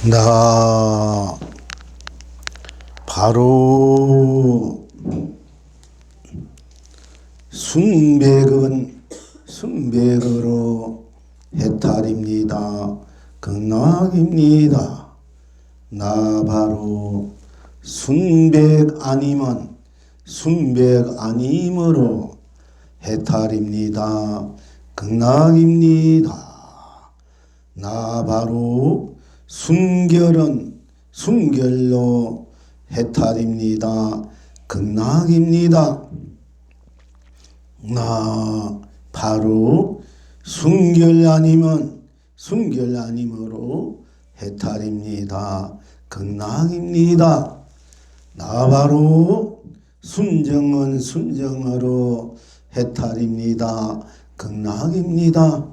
나 바로 순백은 순백으로 해탈입니다. 극락입니다. 나 바로 순백 아니면 순백 아님으로 해탈입니다. 극락입니다. 나 바로 순결은 순결로 해탈입니다. 극락입니다. 나 바로 순결 아니면 순결 아님으로 해탈입니다. 극락입니다. 나 바로 순정은 순정으로 해탈입니다. 극락입니다.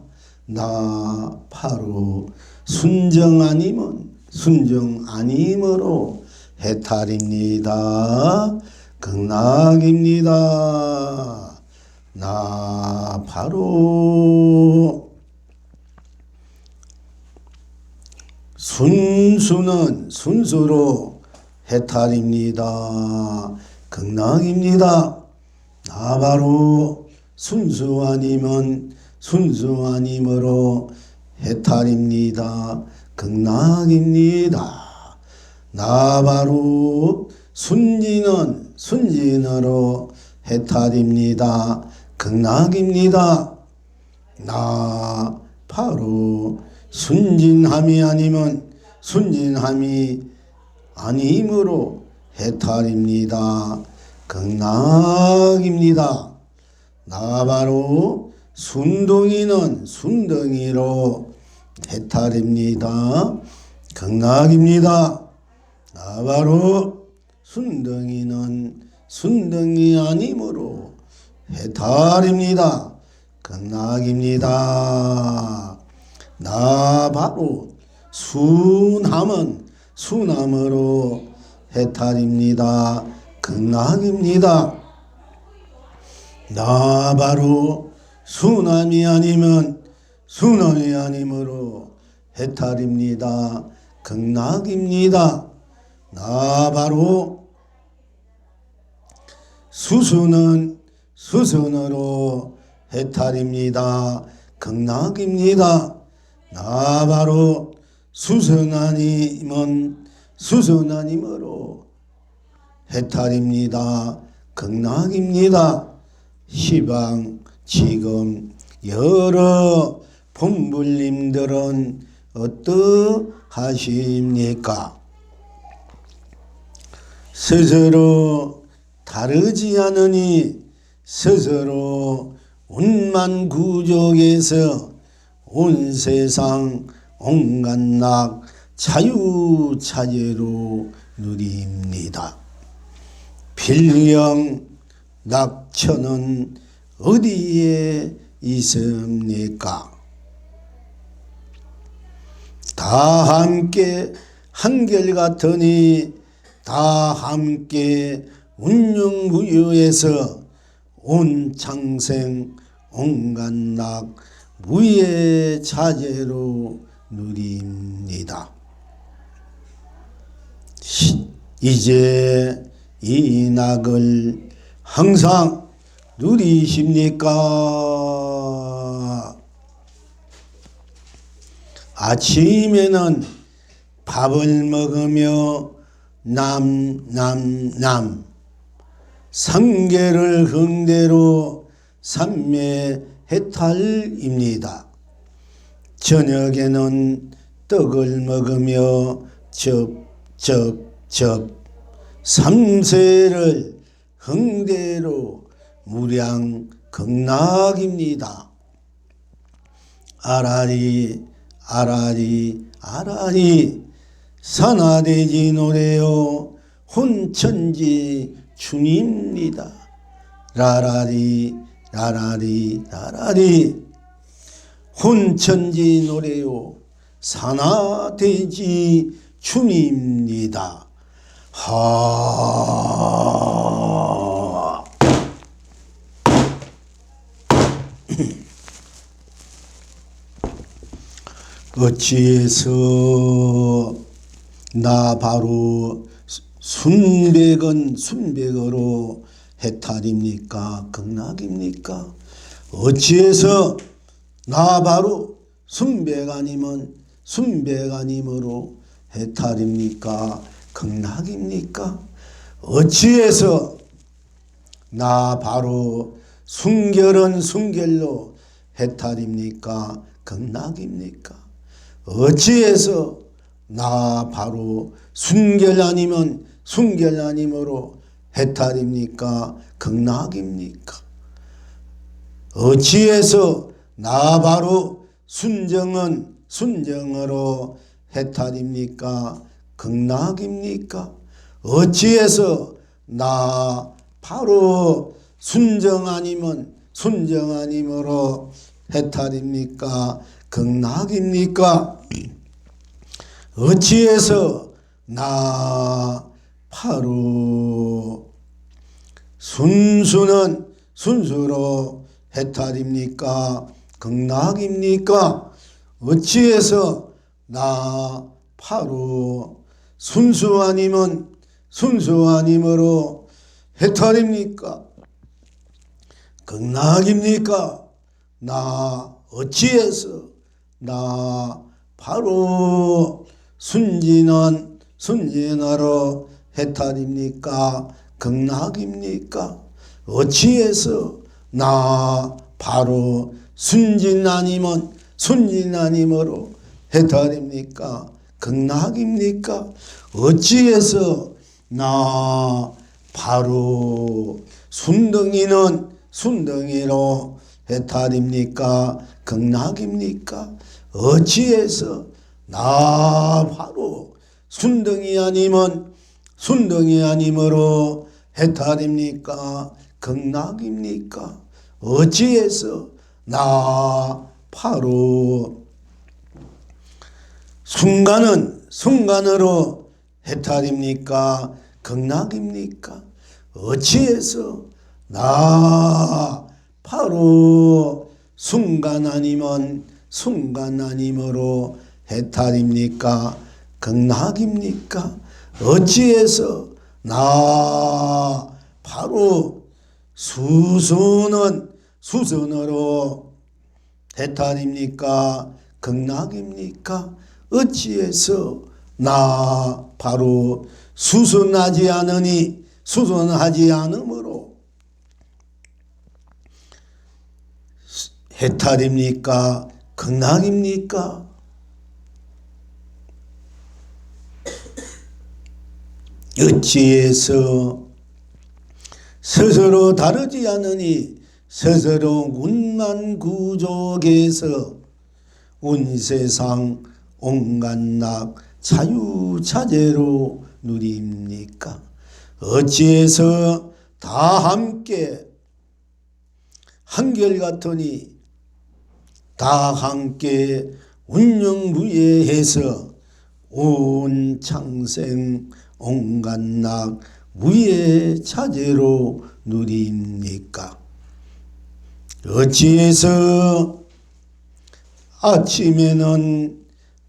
나 바로 순정 아니면 순정 아님으로 해탈입니다. 극락입니다. 나 바로 순수는 순수로 해탈입니다. 극락입니다. 나 바로 순수 아니면 순수 아님으로 해탈입니다. 극락입니다. 나 바로 순진은 순진으로 해탈입니다. 극락입니다. 나 바로 순진함이 아니면 순진함이 아님으로 해탈입니다. 극락입니다. 나 바로 순둥이는 순둥이로 해탈입니다. 극락입니다. 나 바로 순둥이는 순둥이 아님으로 해탈입니다. 극락입니다. 나 바로 순함은 순함으로 해탈입니다. 극락입니다. 나 바로 순함이 아니면 순함이 아님으로 해탈입니다. 극락입니다. 나 바로 수수는 수순으로 해탈입니다. 극락입니다. 나 바로 수순 아니면 수순 아님으로 해탈입니다. 극락입니다. 시방 지금 여러 본불님들은 어떠하십니까? 스스로 다르지 않으니 스스로 운만구족에서 온 세상 온갖낙 자유차제로 누립니다. 필경 낙천은 어디에 있습니까? 다 함께 한결같으니 다 함께 운영무유에서 온 창생 온갖낙 무예자재로 누립니다. 이제 이 낙을 항상 누리십니까? 아침에는 밥을 먹으며 남 상계를 흥대로 삼매해탈입니다. 저녁에는 떡을 먹으며 첩 삼세를 흥대로 무량 극락입니다. 아라리 산하대지 노래요 혼천지 춘입니다. 라라리 혼천지 노래요 산하대지 춘입니다. 어찌해서 나 바로 순백은 순백으로 해탈입니까? 극락입니까? 어찌해서 나 바로 순백 아니면 순백 아님으로 해탈입니까? 극락입니까? 어찌해서 나 바로 순결은 순결로 해탈입니까? 극락입니까? 어찌해서 나 바로 순결 아니면 순결 아님으로 해탈입니까? 극락입니까? 어찌해서 나 바로 순정은 순정으로 해탈입니까? 극락입니까? 어찌해서 나 바로 순정 아니면 순정 아님으로 해탈입니까? 극락입니까? 어찌해서 나 바로 순수는 순수로 해탈입니까? 극락입니까? 어찌해서 나 바로 순수 아니면 순수 아님으로 해탈입니까? 극락입니까? 나 어찌해서 나 바로 순진한 순진하로 해탈입니까? 극락입니까? 어찌해서 나 바로 순진 아니면 순진 아님으로 해탈입니까? 극락입니까? 어찌해서 나 바로 순덩이는 순덩이로 해탈입니까? 극락입니까? 어찌해서 나 바로 순덩이 아니면 순덩이 아님으로 해탈입니까? 극락입니까? 어찌해서 나 바로 순간은 순간으로 해탈입니까? 극락입니까? 어찌해서 나 바로 순간 아니면 순간 아님으로 해탈입니까? 극락입니까? 어찌해서 나 바로 수선은 수선으로 해탈입니까? 극락입니까? 어찌해서 나 바로 수선하지 않으니 수선하지 않으므로 해탈입니까? 극락입니까? 어찌해서 스스로 다르지 않으니 스스로 운만 구족에서 온 세상 온갖낙 자유자재로 누립니까? 어찌해서 다 함께 한결같으니 다 함께 운영무예해서 온 창생 온갖낙 무예자재로 누립니까? 어찌해서 아침에는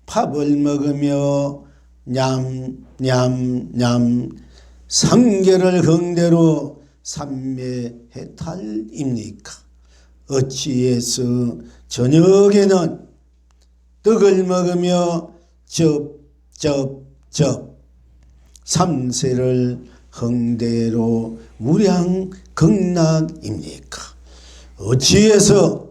밥을 먹으며 냠냠냠 상계를 흥대로 삼매해탈입니까? 어찌해서 저녁에는 떡을 먹으며 쩝쩝쩝 삼세를 흥대로 무량극락입니까? 어찌해서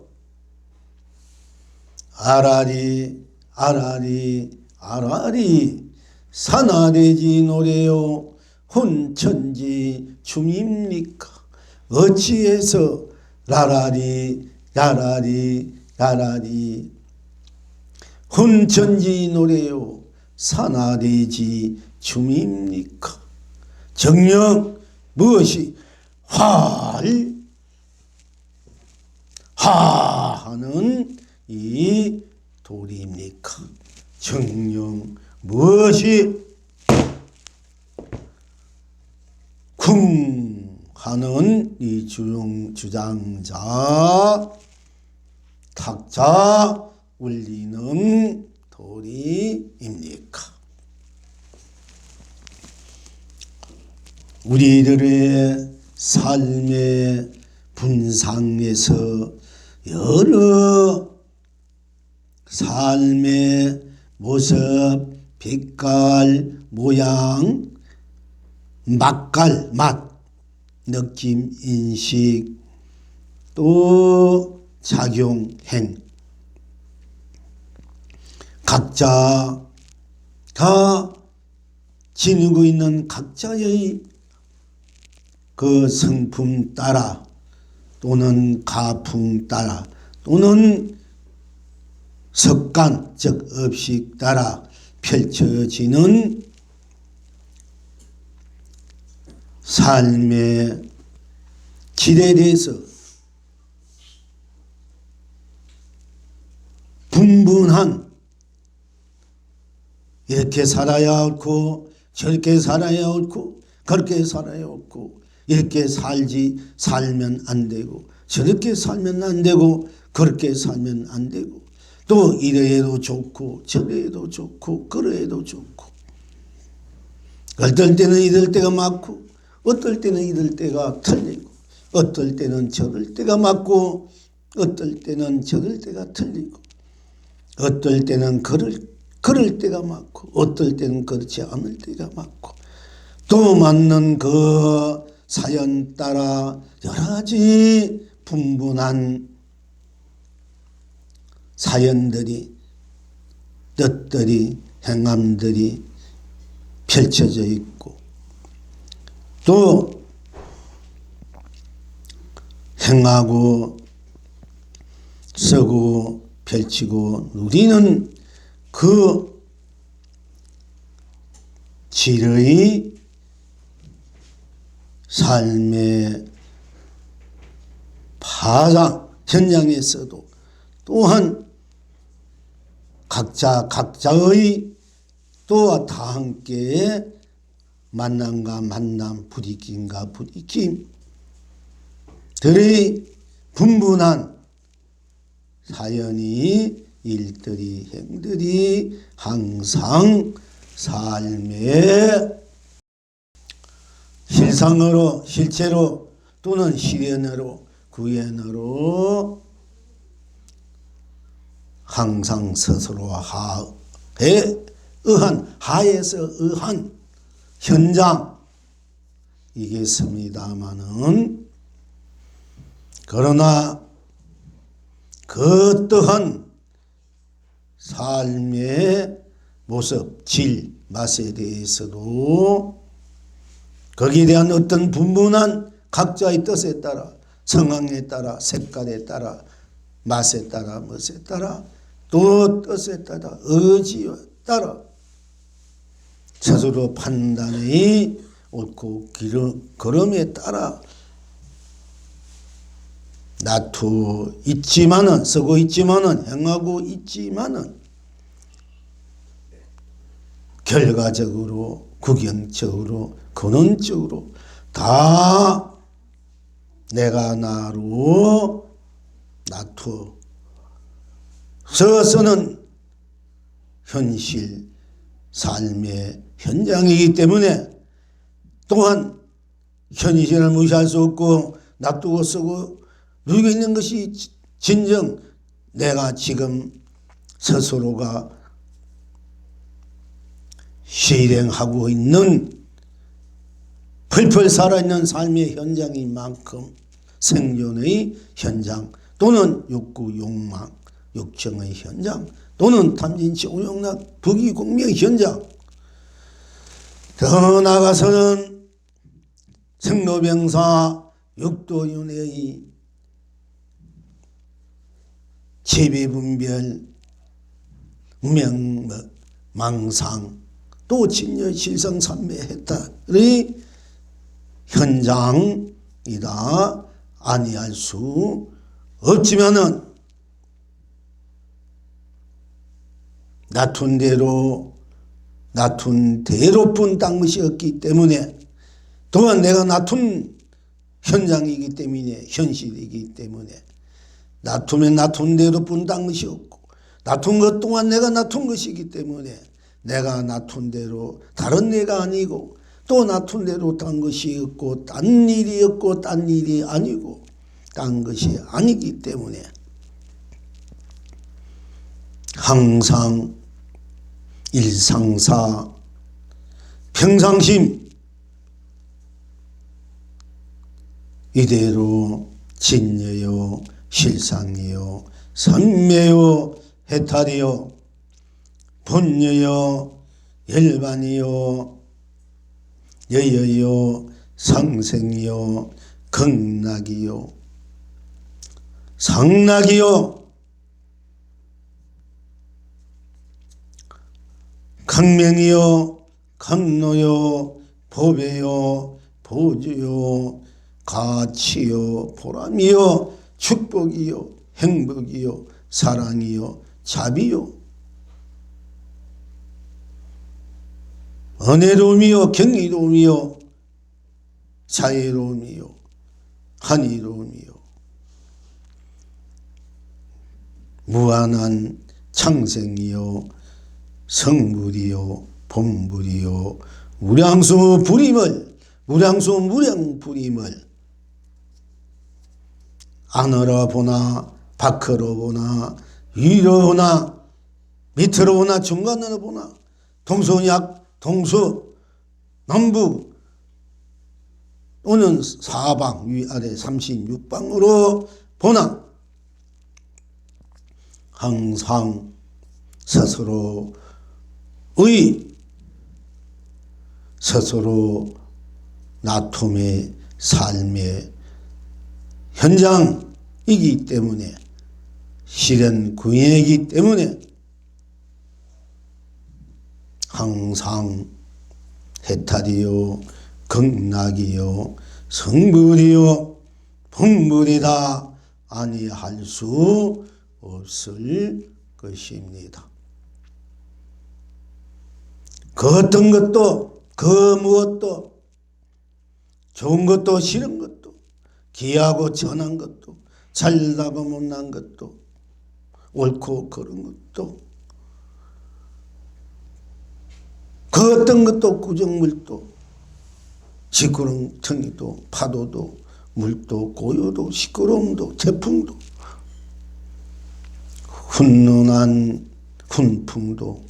아라리 아라리 아라리 산하대지 노래요 혼천지 춤입니까? 어찌해서 라라리 라라리 라라리 혼천지 노래요 산하대지 춤입니까? 정녕 무엇이 하는 이 도리입니까? 정녕 무엇이 쿵 하는 이 주장자 탁자 울리는 도리입니까? 우리들의 삶의 분상에서 여러 삶의 모습, 빛깔, 모양, 맛깔, 맛, 느낌, 인식, 또 작용, 행, 각자가 지니고 있는 각자의 그 성품 따라 또는 가풍 따라 또는 습관 즉 업식 따라 펼쳐지는 삶의 질에 대해서 분분한 이렇게 살아야 옳고 저렇게 살아야 옳고 그렇게 살아야 옳고 이렇게 살면 안 되고 저렇게 살면 안 되고 그렇게 살면 안 되고 또 이래도 좋고 저래도 좋고 그래도 좋고 어떨 때는 이럴 때가 맞고 어떨 때는 이럴 때가 틀리고 어떨 때는 저럴 때가 맞고 어떨 때는 저럴 때가 틀리고 어떨 때는 그럴 때가 맞고 어떨 때는 그렇지 않을 때가 맞고 또 맞는 그 사연 따라 여러 가지 분분한 사연들이 뜻들이 행함들이 펼쳐져 있고 또 행하고 쓰고 펼치고 누리는 그 질의 삶의 파장 현장에서도 또한 각자의 또한 다 함께 만남과 만남, 부딪힘과 부딪힘 들의 분분한 사연이 일들이 행들이 항상 삶의 실상으로 실체로 또는 실현으로 구현으로 항상 스스로 하에 의한 하에서 의한 현장이겠습니다마는 그러나 그 또한 삶의 모습, 질, 맛에 대해서도 거기에 대한 어떤 분분한 각자의 뜻에 따라 성향에 따라 색깔에 따라 맛에 따라 멋에 따라 또 뜻에 따라 의지에 따라 스스로 판단이 옳고 그름에 따라 나투 있지만은 쓰고 있지만은 행하고 있지만은 결과적으로 구경적으로 근원적으로 다 내가 나로 나투 서서는 현실 삶의 현장이기 때문에 또한 현실을 무시할 수 없고 놔두고 쓰고 누리고 있는 것이 진정 내가 지금 스스로가 실행하고 있는 펄펄 살아있는 삶의 현장인 만큼 생존의 현장 또는 욕구, 욕망, 욕정의 현장 또는 탐진치, 오용락, 부귀, 공명의 현장 더 나아가서는 생로병사, 육도윤회의 재배분별, 망상 또 진여 실성삼매 해탈의 현장이다 아니할 수 없지만은 놔둔 대로뿐 딴 것이 없기 때문에 또한 내가 놔둔 현장이기 때문에 현실이기 때문에 놔두면 놔둔 대로뿐 딴 것이 없고 놔둔 것 또한 내가 놔둔 것이기 때문에 내가 놔둔 대로 다른 내가 아니고 또 놔둔 대로 딴 것이 없고 딴 일이 없고 딴 일이 아니고 딴 것이 아니기 때문에 항상 일상사 평상심 이대로 진여요 실상이요 선매요 해탈이요 본여요 열반이요 여여요 상생이요 극락이요 상락이요 강명이요 강노요 보배요 보주요 가치요 보람이요 축복이요 행복이요 사랑이요 자비요 은혜로움이요 경이로움이요 자애로움이요 한의로움이요 무한한 창생이요 성불이요 본불이요 무량수 불임을 무량수 무량불임을 안으로 보나 밖으로 보나 위로 보나 밑으로 보나 중간으로 보나 동서약 동서 남북 또는 사방 위아래 36방으로 보나 항상 스스로 나툼의 삶의 현장이기 때문에 실현 구현이기 때문에 항상 해탈이요 극락이요 성불이요 본불이다 아니할 수 없을 것입니다. 그 어떤 것도 그 무엇도 좋은 것도 싫은 것도 귀하고 전한 것도 잘나고 못난 것도 옳고 그른 것도 그 어떤 것도 구정물도 시끄렁텅이도 파도도 물도 고요도 시끄러움도 태풍도 훈훈한 훈풍도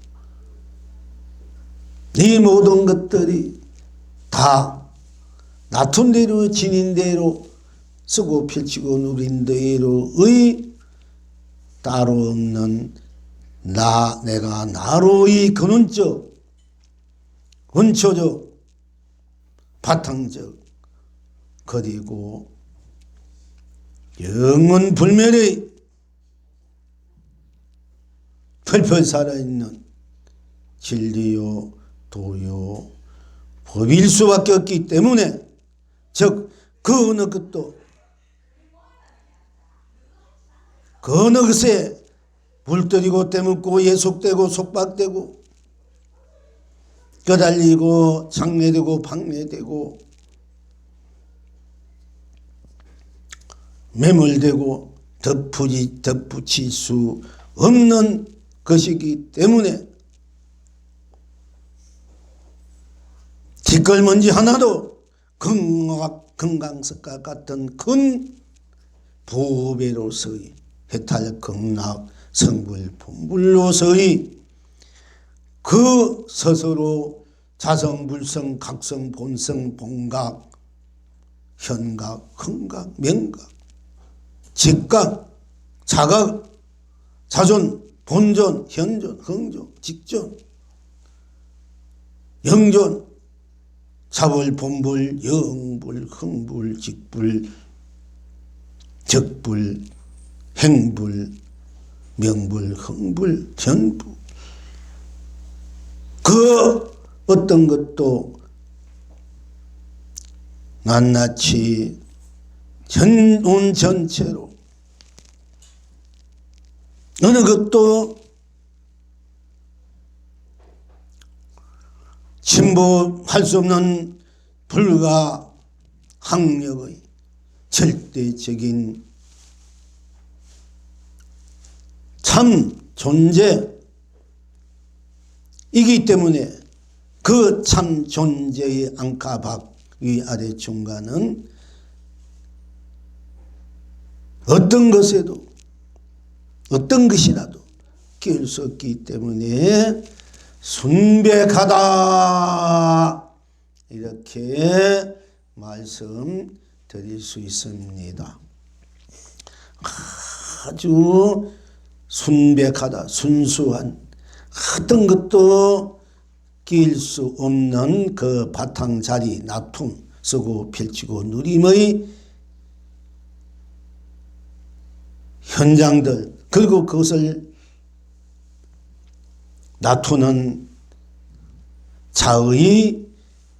이 모든 것들이 다 놔둔 대로 지닌 대로 쓰고 펼치고 누린 대로의 따로 없는 내가 나로의 근원적 원초적 바탕적 그리고 영원 불멸의 펄펄 살아있는 진리요 도요 법일 수밖에 없기 때문에 즉 그 어느 것도 그 어느 것에 물들이고 때묻고 예속되고 속박되고 껴달리고 장례되고 방례되고 매몰되고 덧붙일 수 없는 것이기 때문에 뒷걸먼지 하나도 금강석과 같은 큰 보배로서의 해탈 극락 성불 본불로서의 그 스스로 자성 불성 각성 본성 본각 현각 흥각 명각 직각 자각 자존 본존 현존 흥존 직존 영존 자불 본불 영불 흥불 직불 적불 행불 명불 흥불 전부 그 어떤 것도 낱낱이 온 전체로 어느 것도 침범할 수 없는 불가항력의 절대적인 참 존재이기 때문에 그 참 존재의 앙카박 위아래 중간은 어떤 것에도 어떤 것이라도 끼울 수 없기 때문에 순백하다 이렇게 말씀드릴 수 있습니다. 아주 순백하다, 순수한 어떤 것도 끼일 수 없는 그 바탕자리, 나툼 쓰고 펼치고 누림의 현장들, 그리고 그것을 나투는 자의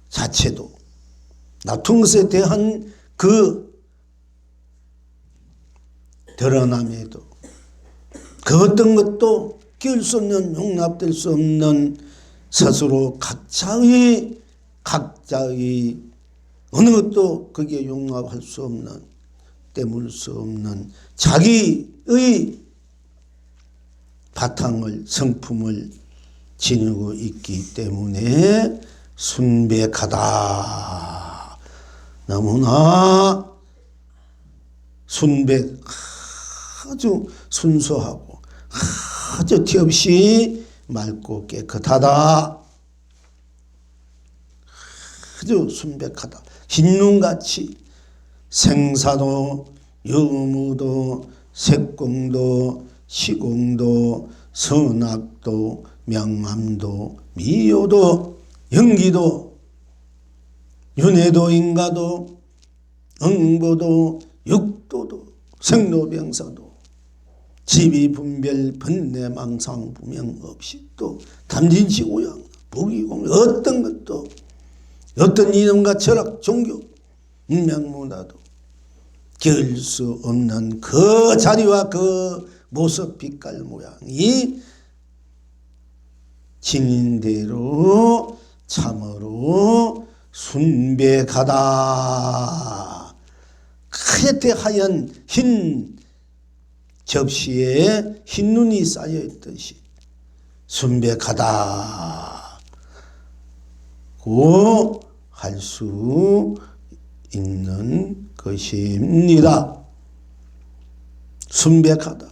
자체도, 나툰 것에 대한 그 드러남에도 그 어떤 것도 끼울 수 없는, 용납될 수 없는 스스로 각자의 어느 것도 거기에 용납할 수 없는, 떼물 수 없는 자기의 바탕을, 성품을 지니고 있기 때문에 순백하다. 너무나 아주 순수하고 아주 티 없이 맑고 깨끗하다. 아주 순백하다. 흰눈같이 생사도 유무도 색공도 시공도 선악도 명암도 미효도 연기도 윤회도 인가도 응보도 육도도 생로병사도 지비분별 번뇌망상 부명업식도 담진지고양 부귀공 어떤 것도 어떤 이념과 철학 종교 문명문화도 겨울 수 없는 그 자리와 그 모습 빛깔 모양이 진인대로 참으로 순백하다. 하얗게 하얀 흰 접시에 흰 눈이 쌓여 있듯이 순백하다고 할 수 있는 것입니다. 순백하다.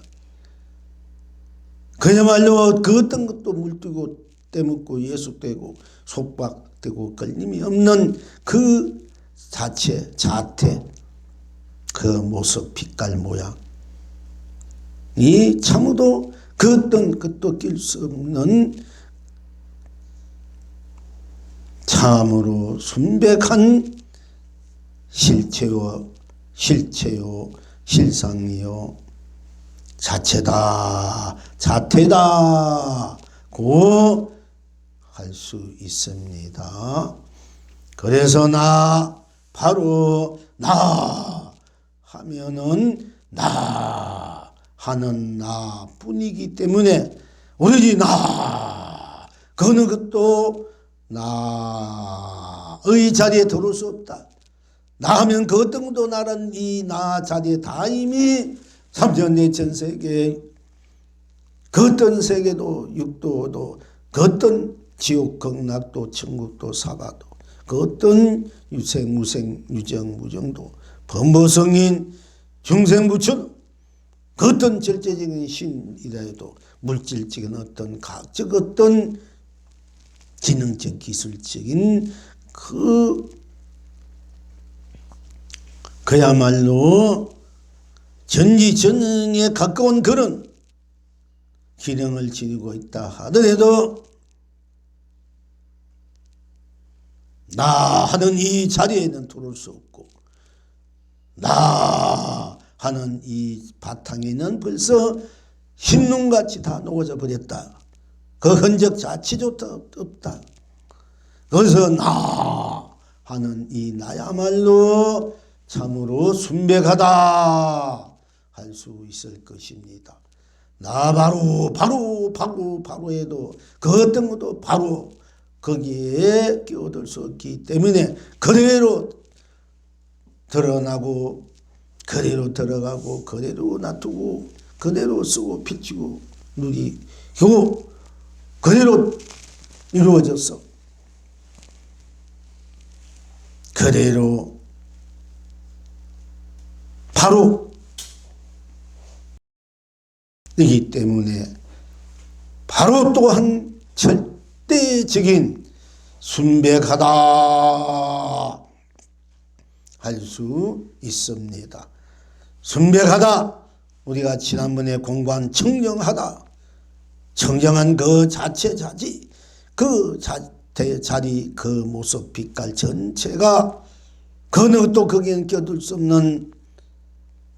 그야말로 그 어떤 것도 물뜨고 떼묻고 예속되고 속박되고 걸림이 없는 그 자체, 자태, 그 모습, 빛깔, 모양 이 참으로 그 어떤 것도 낄 수 없는 참으로 순백한 실체요 실상이요 자체다, 자태다고 할 수 있습니다. 그래서 바로 나 하면은 나 하는 나뿐이기 때문에 오로지 나, 그 어느 것도 나의 자리에 들어올 수 없다. 나 하면 그 어떤 것도 나란 이 나 자리에 다 이미 삼천내천 세계, 그 어떤 세계도 육도도, 그 어떤 지옥 극락도 천국도 사바도, 그 어떤 유생 무생 유정 무정도, 범보성인 중생부처, 그 어떤 절제적인 신이라도 물질적인 어떤 과학적 어떤 기능적 기술적인 그야말로 전지전능에 가까운 그런 기능을 지니고 있다 하더라도 나 하는 이 자리에는 들어올 수 없고 나 하는 이 바탕에는 벌써 흰눈같이 다 녹아져 버렸다. 그 흔적 자체조차 없다. 그래서 나 하는 이 나야말로 참으로 순백하다 할 수 있을 것입니다. 나 바로 해도 그 어떤 것도 바로 거기에 끼어들 수 없기 때문에 그대로 드러나고 그대로 들어가고 그대로 놔두고 그대로 쓰고 비치고 누리고 그대로 이루어졌어. 그대로 바로 이기 때문에 바로 또한 절대적인 순백하다 할 수 있습니다. 순백하다, 우리가 지난번에 공부한 청정하다, 청정한 그 자체 자지, 그 자리, 그 모습 빛깔 전체가 그 어느 또 거기에는 껴들 수 없는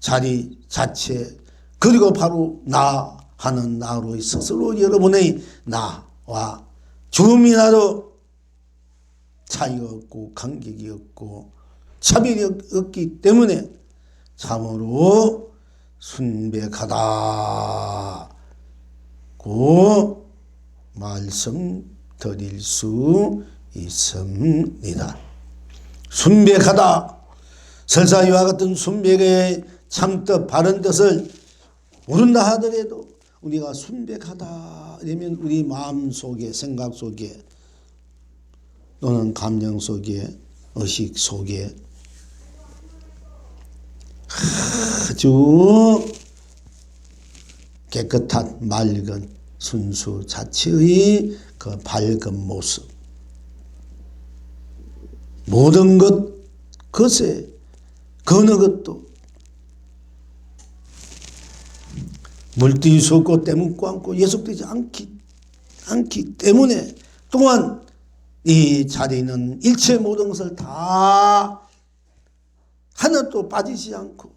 자리 자체, 그리고 바로 나 하는 나로 스스로 여러분의 나와 죽음이나도 차이가 없고 간격이 없고 차별이 없기 때문에 참으로 순백하다고 말씀드릴 수 있습니다. 순백하다, 설사 이와 같은 순백의 참뜻 바른 뜻을 모른다 하더라도 우리가 순백하다 이러면 우리 마음 속에, 생각 속에, 또는 감정 속에, 의식 속에 아주 깨끗한 맑은 순수 자체의 그 밝은 모습, 모든 것에 그 어느 것도 물들일 수 없고 떼묻고 않고 예속되지 않기 때문에, 또한 이 자리는 일체 모든 것을 다 하나도 빠지지 않고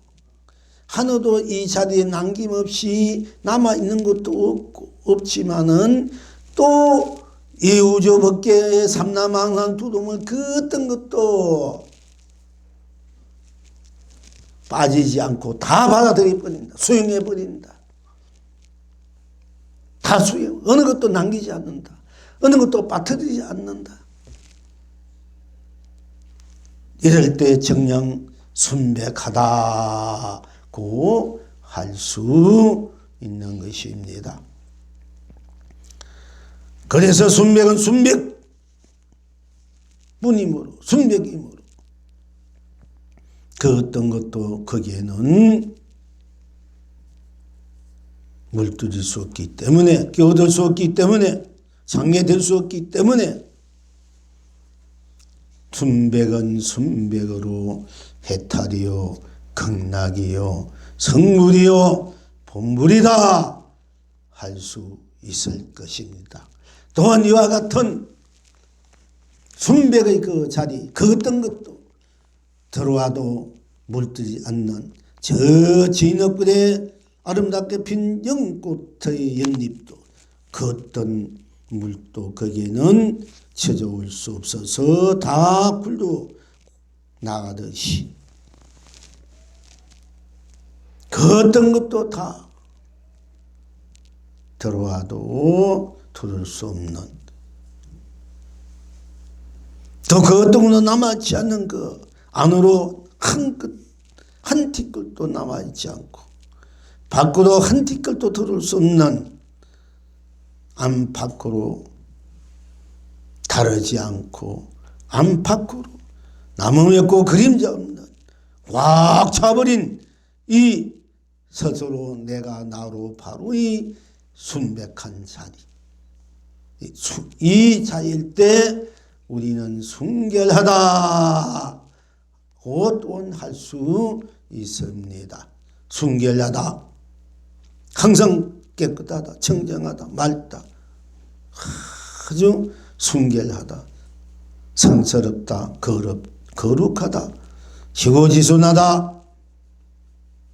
하나도 이 자리에 남김없이 남아있는 것도 없지만은 또 이 우주 법계의 삼라망상 두둠을 그 어떤 것도 빠지지 않고 다 받아들여버린다. 수용해버린다. 다 수용, 어느 것도 남기지 않는다. 어느 것도 빠뜨리지 않는다. 이럴 때 정녕 순백하다고 할 수 있는 것입니다. 그래서 순백은 순백뿐이므로, 순백이므로 그 어떤 것도 거기에는 물들일 수 없기 때문에, 끼어들 수 없기 때문에, 상해될 수 없기 때문에 순백은 순백으로 해탈이요 극락이요 성물이요 본물이다 할 수 있을 것입니다. 또한 이와 같은 순백의 그 자리, 그 어떤 것도 들어와도 물들지 않는 저 진흙불에 아름답게 핀 연꽃의 연잎도 그 어떤 물도 거기에는 쳐져올 수 없어서 다 굴러 나가듯이 그 어떤 것도 다 들어와도 들을 수 없는, 또 그 어떤 것도 남아있지 않는 그 안으로 한 티끌도 남아있지 않고 밖으로 한 티끌도 들을 수 없는 안팎으로 다르지 않고 안팎으로 나무 없고 그림자 없는 꽉 차버린 이 스스로 내가 나로 바로 이 순백한 자리, 이 자리일 때 우리는 순결하다 고 또한 할 수 있습니다. 순결하다, 항상 깨끗하다, 청정하다, 맑다, 아주 순결하다, 성스럽다, 거룩하다, 희고지순하다,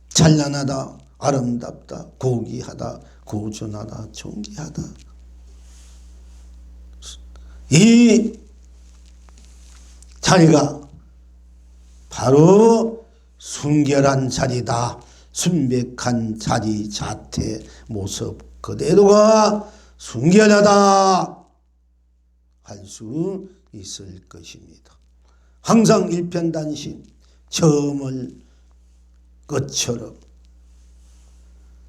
찬란하다, 아름답다, 고귀하다, 고존하다, 존귀하다. 이 자리가 바로 순결한 자리다. 순백한 자리 자태 모습 그대로가 순결하다 할 수 있을 것입니다. 항상 일편단심, 처음을 것처럼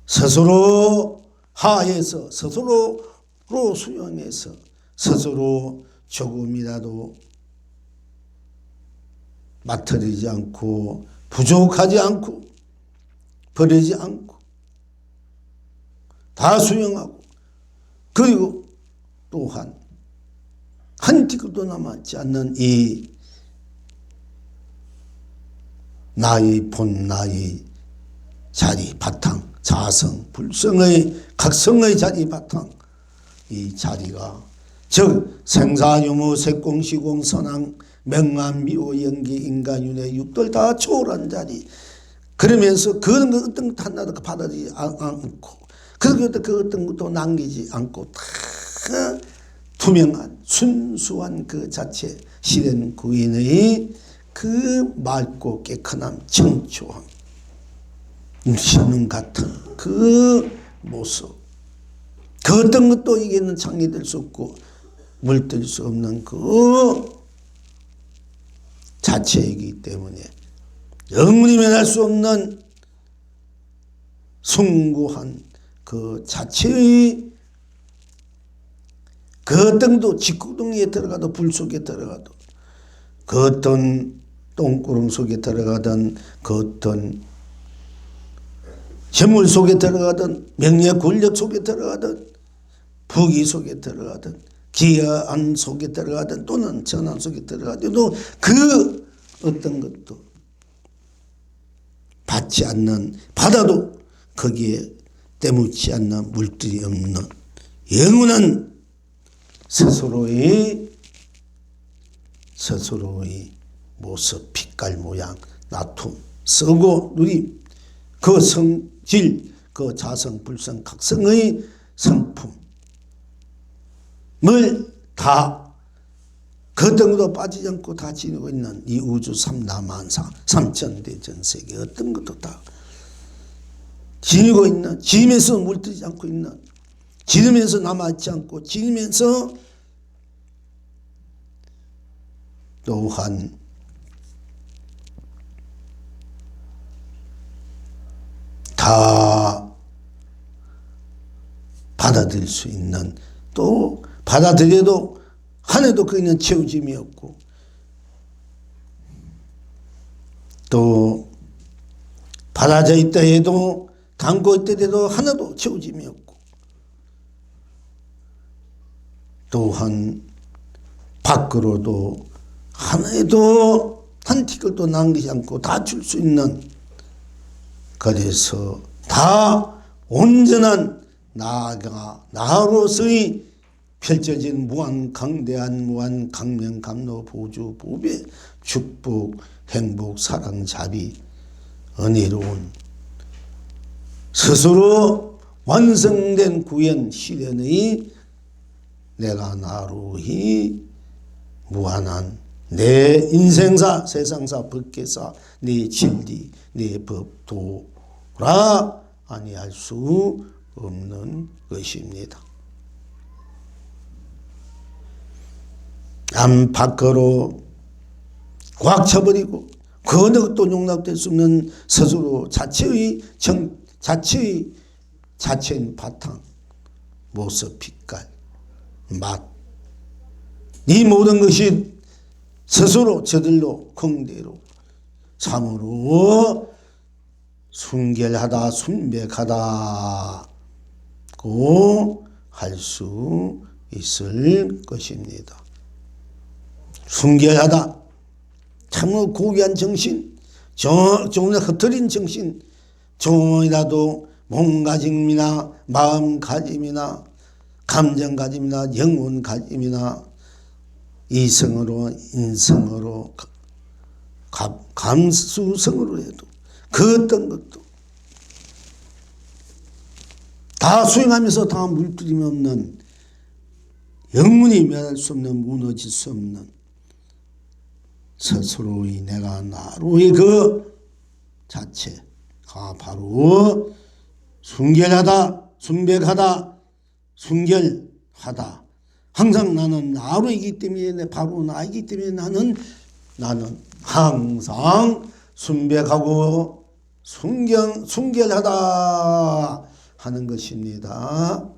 스스로 하에서 스스로로 수용해서 스스로 조금이라도 맡으리지 않고 부족하지 않고 버리지 않고 다 수용하고, 그리고 또한 한 티끌도 남았지 않는 이 나의 본 나의 자리 바탕, 자성 불성의 각성의 자리 바탕, 이 자리가 즉 생사유무 색공시공 선왕 명암미오 연기 인간윤회 육들 다 초월한 자리, 그러면서 그런 거 어떤 것 하나도 받아들이지 않고 그 어떤 것도 남기지 않고 다 투명한 순수한 그 자체 실현 구인의 그 맑고 깨끗함 청초함 신음 같은 그 모습, 그 어떤 것도 이게는 창의될 수 없고 물들 수 없는 그 자체이기 때문에 영원히 면할 수 없는 숭고한 그 자체의 그 어떤 것도 직구덩이에 들어가도 불 속에 들어가도 그 어떤 똥구름 속에 들어가든 그 어떤 재물 속에 들어가든 명예 권력 속에 들어가든 부귀 속에 들어가든 기여한 속에 들어가든 또는 전환 속에 들어가도 그 어떤 것도 받지 않는, 받아도 거기에 때묻지 않는 물들이 없는 영원한 스스로의 모습, 빛깔, 모양, 나툼, 쓰고 누림, 그 성질, 그 자성, 불성, 각성의 성품을 다 그 어떤 것도 빠지지 않고 다 지니고 있는 이 우주 삼라만상, 삼천대전세계 어떤 것도 다 지니고 있는, 지니면서 물들지 않고 있는, 지니면서 남아있지 않고 지니면서 또한 다 받아들일 수 있는, 또 받아들여도 하나도 그에는 채우짐이 없고 또 받아져 있다 해도 담고 있다 해도 하나도 채우짐이 없고 또한 밖으로도 하나에도 한 티끌도 남기지 않고 다 줄 수 있는, 그래서 다 온전한 나로서의 펼쳐진 무한 강대한 무한 강명 감로 보주 보배 축복 행복 사랑 자비 은혜로운 스스로 완성된 구현 실현의 내가 나로의 무한한 내 인생사 세상사 법계사 내 진리 내 법도라 아니할 수 없는 것입니다. 남 밖으로 꽉 쳐버리고 그 어느 것도 용납될 수 없는 스스로 자체인 바탕 모습 빛깔 맛, 이 모든 것이 스스로 저들로 공대로 참으로 순결하다 순백하다고 할 수 있을 것입니다. 순결하다, 참으로 고귀한 정신, 조금이나 흐트린 정신, 조금이라도 몸가짐이나 마음가짐이나 감정가짐이나 영혼가짐이나 이성으로 인성으로 감수성으로 해도 그 어떤 것도 다 수행하면서 다 물들임이 없는, 영문이 면할 수 없는, 무너질 수 없는 스스로의 내가 나로의 그 자체가 바로 순결하다, 순백하다, 순결하다. 항상 나는 나로이기 때문에, 바로 나이기 때문에 나는 항상 순백하고 순결하다 하는 것입니다.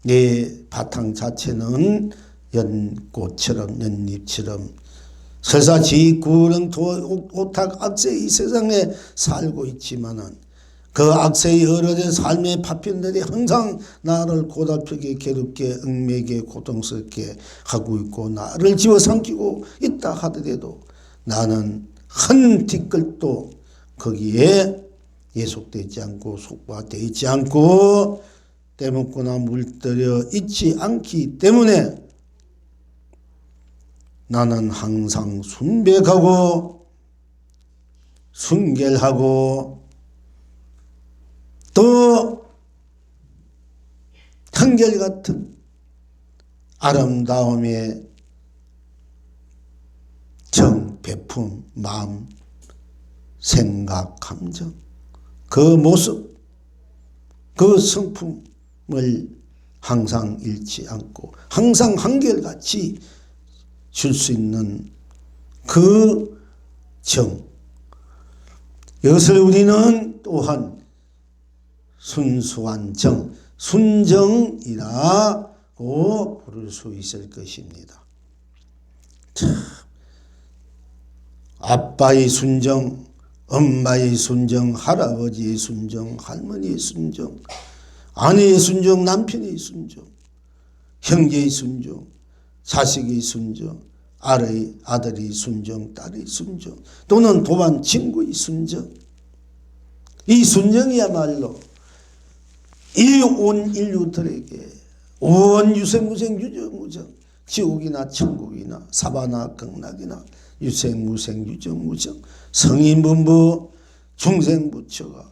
내 바탕 자체는 연꽃처럼 연잎처럼 설사 지구령 오탁 악세 이 세상에 살고 있지만은 그 악세의 여러 삶의 파편들이 항상 나를 고달프게 괴롭게 얽매게 고통스럽게 하고 있고 나를 집어삼키고 있다 하더라도 나는 한 티끌도 거기에 예속되지 않고 속박되지 않고 떼먹거나 물들여 있지 않기 때문에 나는 항상 순백하고 순결하고 또 한결같은 아름다움의 정, 배품, 마음, 생각, 감정, 그 모습, 그 성품을 항상 잃지 않고 항상 한결같이 줄 수 있는 그 정, 이것을 우리는 또한 순수한 정, 순정이라고 부를 수 있을 것입니다. 참, 아빠의 순정, 엄마의 순정, 할아버지의 순정, 할머니의 순정, 아내의 순정, 남편의 순정, 형제의 순정, 자식의 순정, 아들의 순정, 딸의 순정, 또는 또한 친구의 순정. 이 순정이야말로 이 온 인류들에게 온 유생무생 유정무정, 지옥이나 천국이나 사바나 극락이나 유생무생 유정무정, 성인분부 중생부처가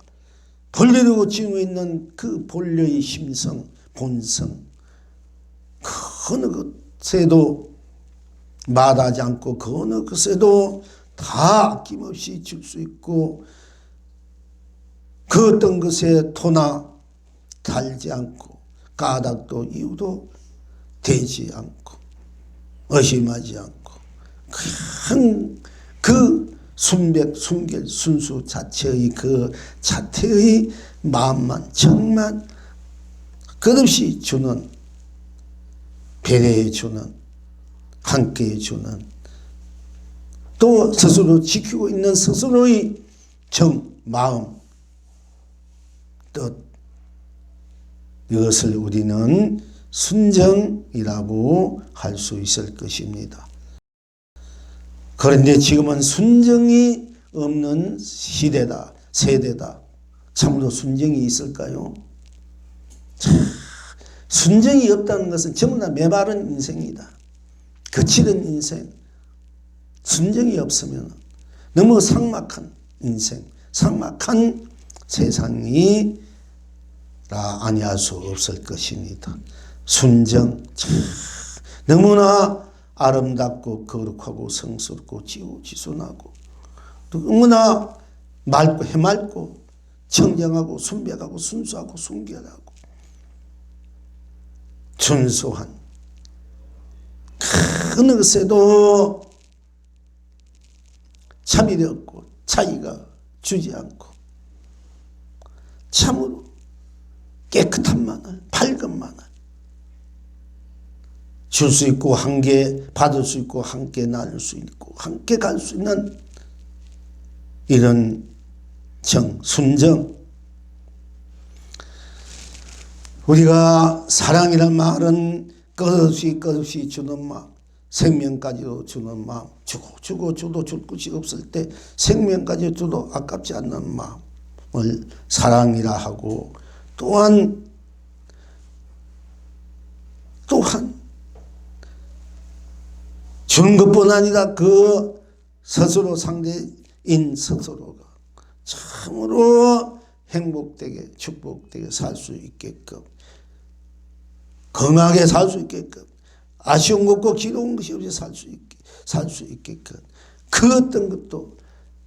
본래로 지니고 있는 그 본래의 심성 본성, 그 어느 것에도 마다하지 않고 그 어느 것에도 다 아낌없이 줄 수 있고 그 어떤 것에 토나 달지 않고 까닭도 이유도 되지 않고 의심하지 않고 그냥 그 순백 순결 순수 자체의 그 자태의 마음만 정만 끝없이 주는, 배려해 주는, 함께해 주는, 또 스스로 지키고 있는 스스로의 정, 마음, 뜻, 이것을 우리는 순정이라고 할 수 있을 것입니다. 그런데 지금은 순정이 없는 시대다, 세대다. 참으로 순정이 있을까요? 순정이 없다는 것은 전부 다 메마른 인생이다. 거칠은 인생. 순정이 없으면 너무 삭막한 인생, 삭막한 세상이 아니할 수 없을 것입니다. 순정, 너무나 아름답고 거룩하고 성스럽고 지고지순하고 너무나 맑고 해맑고 청정하고 순백하고 순수하고 순결하고 준수한 어느 것에도 차별이 없고 차이가 주지 않고 참으로 깨끗한 마늘, 밝은 마늘 줄 수 있고 함께 받을 수 있고 함께 나눌 수 있고 함께 갈 수 있는 이런 정, 순정. 우리가 사랑이란 말은 끝없이 주는 마음, 생명까지도 주는 마음, 주고 줘도 줄 것이 없을 때 생명까지 줘도 아깝지 않는 마음을 사랑이라 하고, 또한 주는 것뿐 아니라 그 스스로 상대인 스스로가 참으로 행복되게 축복되게 살 수 있게끔, 건강하게 살 수 있게끔, 아쉬운 것과 기로운 것이 없이 살 수 있게끔 그 어떤 것도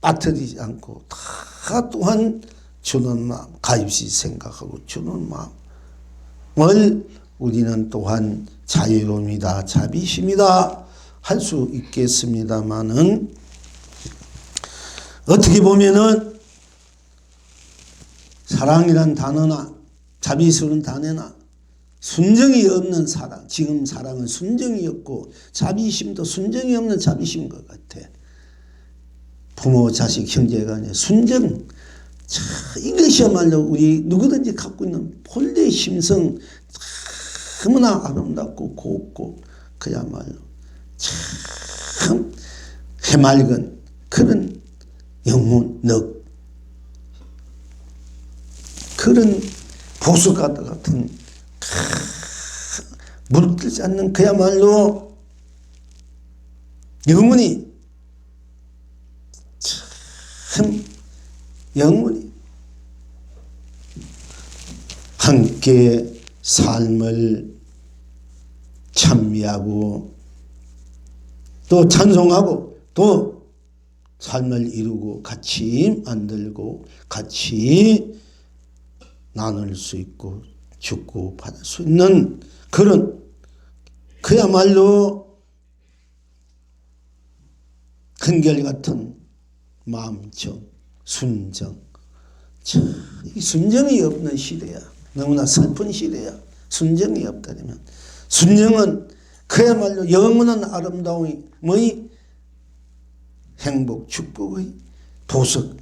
빠뜨리지 않고 다 또한 주는 마음, 가입시 생각하고 주는 마음을 우리는 또한 자유로움이다, 자비심이다 할 수 있겠습니다만은, 어떻게 보면은 사랑이란 단어나 자비스러운 단어나 순정이 없는 사랑, 지금 사랑은 순정이 없고 자비심도 순정이 없는 자비심인 것 같아. 부모, 자식, 형제간의 순정, 자, 이것이야말로 우리 누구든지 갖고 있는 본래의 심성, 너무나 아름답고 곱고 그야말로 참 해맑은 그런 영혼력, 그런 보석과 같은 물들지 않는 그야말로 영원히 참 영원히 함께 삶을 찬미하고 또 찬송하고 또 삶을 이루고 같이 만들고 같이 나눌 수 있고 주고 받을 수 있는 그런 그야말로 한결같은 마음정, 순정. 이 순정이 없는 시대야. 너무나 슬픈 시대야. 순정이 없다면. 순정은 그야말로 영원한 아름다움의 행복, 축복의 보석,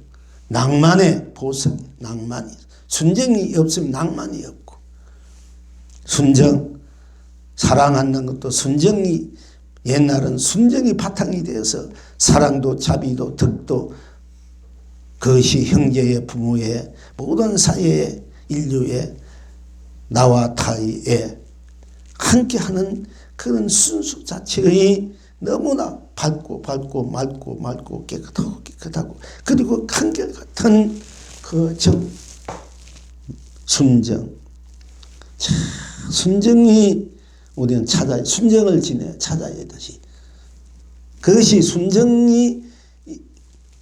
낭만의 보석, 낭만이. 순정이 없으면 낭만이 없고, 순정, 사랑하는 것도 순정이, 옛날은 순정이 바탕이 되어서 사랑도 자비도 덕도 그것이 형제의 부모의 모든 사회의 인류의 나와 타의 함께하는 그런 순수 자체의 너무나 밝고 맑고 깨끗하고 그리고 한결같은 그 순정. 순정이 우리는 순정을 찾아야 되지. 그것이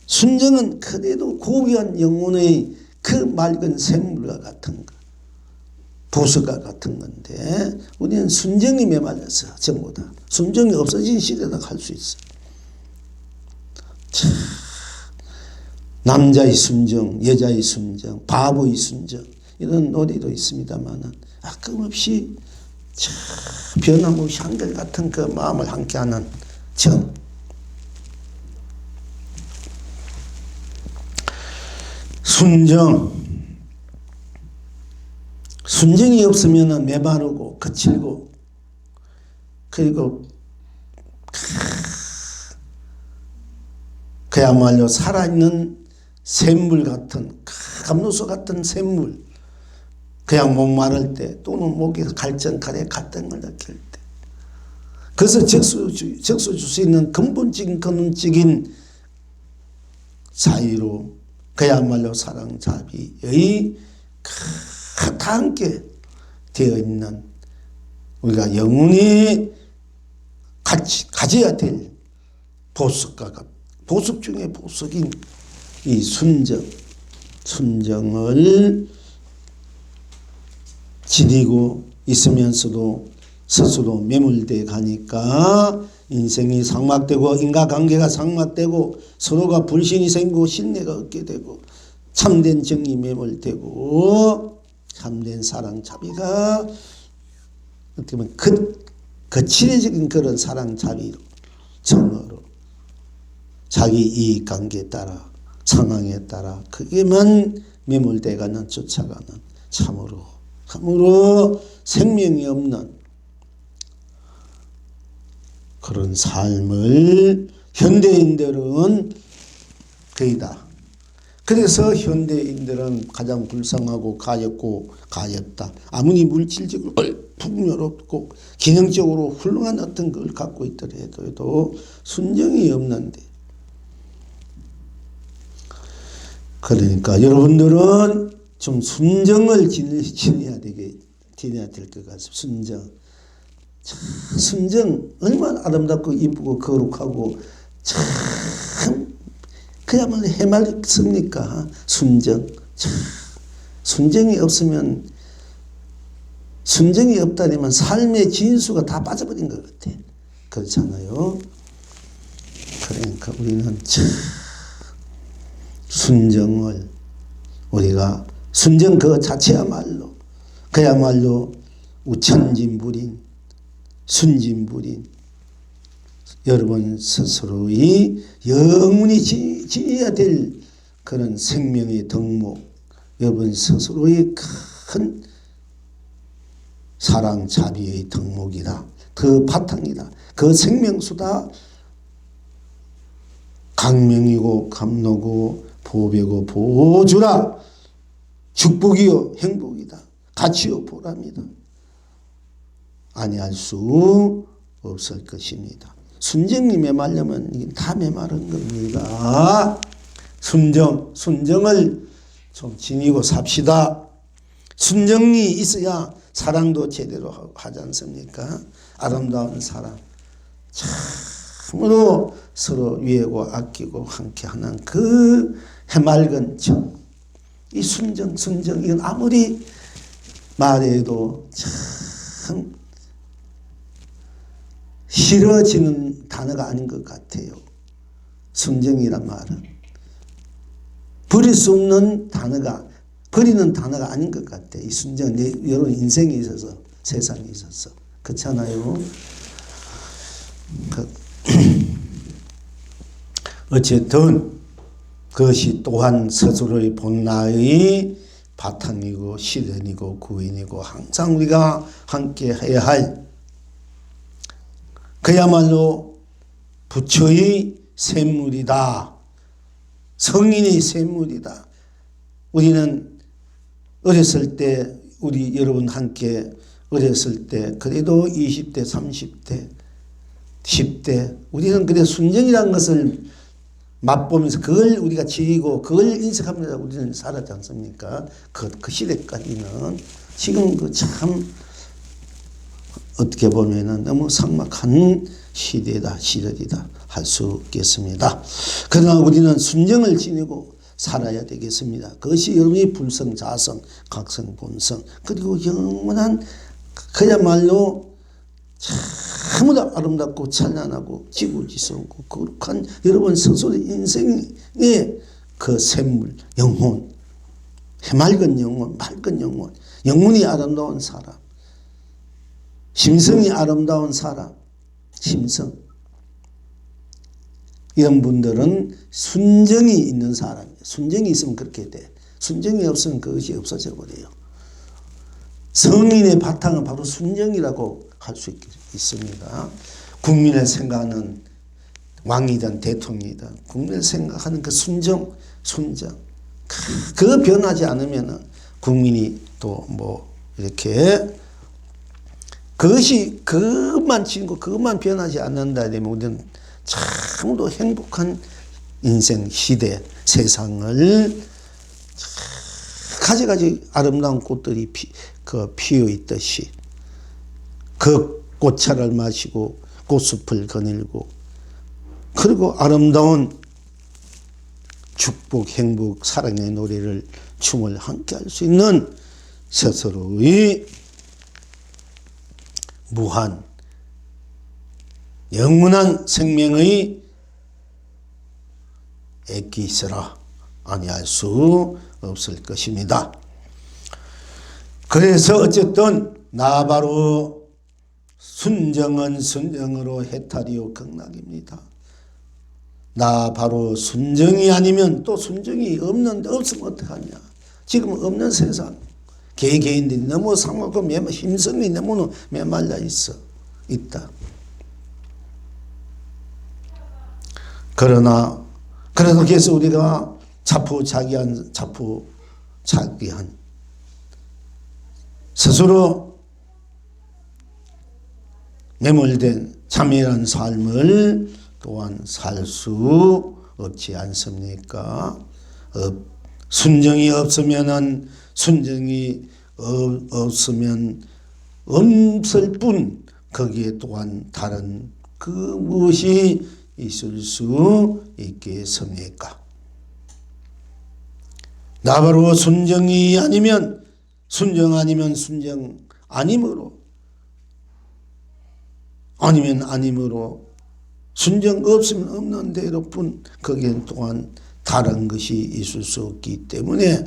순정은 그래도 고귀한 영혼의 그 맑은 샘물과 같은 것, 보석과 같은 건데 우리는 순정이 메말려서 전부 다 순정이 없어진 시대다 할 수 있어. 남자의 순정, 여자의 순정, 바보의 순정 이런 노래도 있습니다만은 아낌없이 변함없이 한결같은 그 마음을 함께하는 정. 순정이 없으면 메마르고 거칠고 그리고 그야말로 살아있는 샘물 같은 감로소 같은 샘물, 그냥 목마를 때 또는 목에서 갈증칼에 갈등을 느낄 때 그래서 적수 줄 수 있는 근본적인 사이로 그야말로 사랑 자비의 다 함께 되어 있는 우리가 영원히 가져야 될 보석 중에 보석인 이 순정을 지니고 있으면서도 스스로 매몰돼 가니까 인생이 상막되고 인과관계가 상막되고 서로가 불신이 생기고 신뢰가 없게 되고 참된 정이 매몰되고 참된 사랑 자비가 어떻게 보면 거칠해진 그런 사랑 자비로 정으로 자기 이익관계에 따라 상황에 따라 그게만 매몰돼가는 쫓아가는 참으로 생명이 없는 그런 삶을 현대인들은 거의 다. 그래서 현대인들은 가장 불쌍하고 가엽다. 아무리 물질적으로 풍요롭고 기능적으로 훌륭한 어떤 걸 갖고 있더라도 순정이 없는데. 그러니까 여러분들은 좀 순정을 지내야 될 것 같습니다. 순정 얼마나 아름답고 이쁘고 거룩하고 참 그야말로 해맑습니까? 순정이 없으면 순정이 없다면 삶의 진수가 다 빠져버린 것 같아. 그렇잖아요. 그러니까 우리는 순정을 우리가 순정 그 자체야말로 그야말로 우천진불인 순진불인 여러분 스스로의 영원히 지어야 될 그런 생명의 덕목, 여러분 스스로의 큰 사랑 자비의 덕목이다. 그 바탕이다. 그 생명수다. 강명이고 감로고 보배고 보주라. 축복이요 행복이다. 가치요 보람이다. 아니할 수 없을 것입니다. 순정이 메말려면 이게 다 메마른 겁니다. 순정을 좀 지니고 삽시다. 순정이 있어야 사랑도 제대로 하지 않습니까? 아름다운 사랑, 참으로 서로 위하고 아끼고 함께하는 그 해맑은 정, 이 순정 이건 아무리 말해도 참 싫어지는 단어가 아닌 것 같아요. 순정이란 말은 버릴 수 없는 단어가, 버리는 단어가 아닌 것 같아. 이 순정, 여러분 인생에 있어서, 세상에 있어서. 그렇잖아요. 어쨌든 그것이 또한 스스로의 본나의 바탕이고 실현이고 구인이고 항상 우리가 함께 해야 할 그야말로 부처의 샘물이다. 성인의 샘물이다. 우리는 어렸을 때, 우리 여러분 함께 어렸을 때 그래도 20대, 30대, 10대 우리는 그래 순정이라는 것을 맛보면서 그걸 우리가 지키고 그걸 인식하면서 우리는 살았지 않습니까? 그 시대까지는 지금 그 참 어떻게 보면은 너무 삭막한 시대다, 시절이다 할 수 있겠습니다. 그러나 우리는 순정을 지니고 살아야 되겠습니다. 그것이 여러분의 불성, 자성, 각성, 본성, 그리고 영원한 그야말로 참으로 아름답고 찬란하고 지구지성고 거룩한 여러분 스스로의 인생의 그 샘물, 영혼, 해맑은 영혼, 맑은 영혼, 영혼이 아름다운 사람, 심성이 아름다운 사람, 심성. 이런 분들은 순정이 있는 사람이에요. 순정이 있으면 그렇게 돼. 순정이 없으면 그것이 없어져 버려요. 성인의 바탕은 바로 순정이라고 할 수 있습니다. 국민을 생각하는 왕이든 대통령이든 국민을 생각하는 그 순정. 그 변하지 않으면 국민이 또 뭐 이렇게 그것만 지니고 그것만 변하지 않는다 되면 우리는 참으로 행복한 인생 시대 세상을 가지가지 아름다운 꽃들이 피어 있듯이 그 꽃차를 마시고 꽃숲을 거닐고 그리고 아름다운 축복, 행복, 사랑의 노래를 춤을 함께 할 수 있는 스스로의 무한 영원한 생명의 애기 있으라 아니할 수 없을 것입니다. 그래서 어쨌든 나 바로 순정은 순정으로 해탈이요 극락입니다. 나 바로 순정이 아니면 또 순정이 없으면 어떡하냐. 지금 없는 세상 개개인들이 너무 상하고 힘성이 너무 메말라 있다. 그러나 그래서 우리가 자포자기한 스스로 매몰된 참회한 삶을 또한 살 수 없지 않습니까? 순정이 없으면 없을 뿐 거기에 또한 다른 그 무엇이 있을 수 있겠습니까? 나 바로 순정이 아니면 순정 아님으로 순정 없으면 없는 대로뿐 거기엔 또한 다른 것이 있을 수 없기 때문에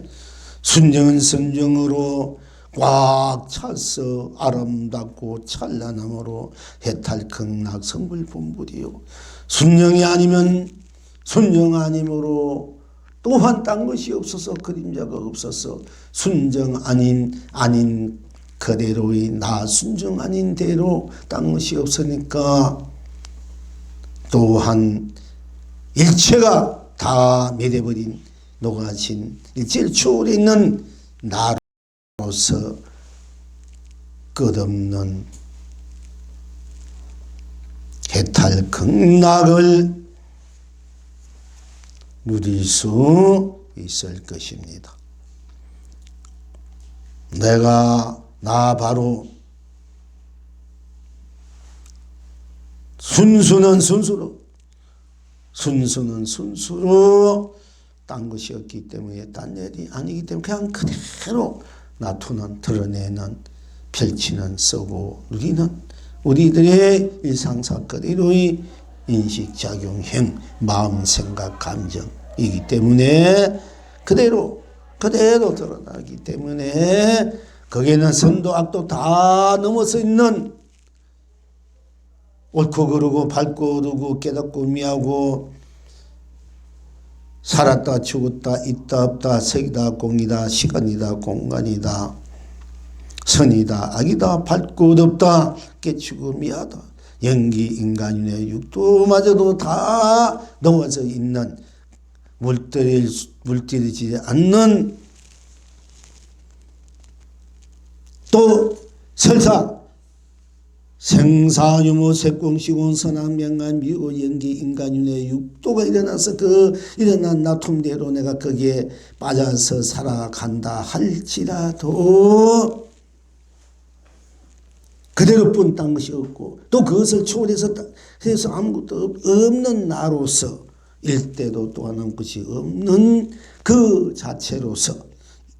순정은 순정으로 꽉 차서 아름답고 찬란함으로 해탈극락 성불본불이요. 순정이 아니면 순정 아님으로 또한 딴 것이 없어서 그림자가 없어서 순정 아닌 그대로의 나 순정 아닌 대로 딴 것이 없으니까 또한 일체가 다 멸해버린 녹아진 일체를 초월해 있는 나로서 끝없는 해탈 극락을 누릴 수 있을 것입니다. 나 바로 순수는 순수로 딴 것이 없기 때문에 딴 일이 아니기 때문에 그냥 그대로 나투는 드러내는 펼치는 쓰고 누리는 우리들의 일상사건으로의 인식작용행 마음 생각 감정이기 때문에 그대로 드러나기 때문에 거기에는 선도 악도 다 넘어서 있는 옳고 그르고 밝고 어두고 깨닫고 미하고 살았다 죽었다 있다 없다 색이다 공이다 시간이다 공간이다 선이다 악이다 밝고 어둡다 깨치고 미하다 연기 인간의 육도마저도 다 넘어져 있는 물들이지 않는 또 설사 생사유무 색공시공 선악명간 미호 연기 인간윤의 육도가 일어나서 그 일어난 나툼대로 내가 거기에 빠져서 살아간다 할지라도 그대로뿐 딴 것이 없고 또 그것을 초월해서 해서 아무것도 없는 나로서 일대도 또 하나 것이 없는 그 자체로서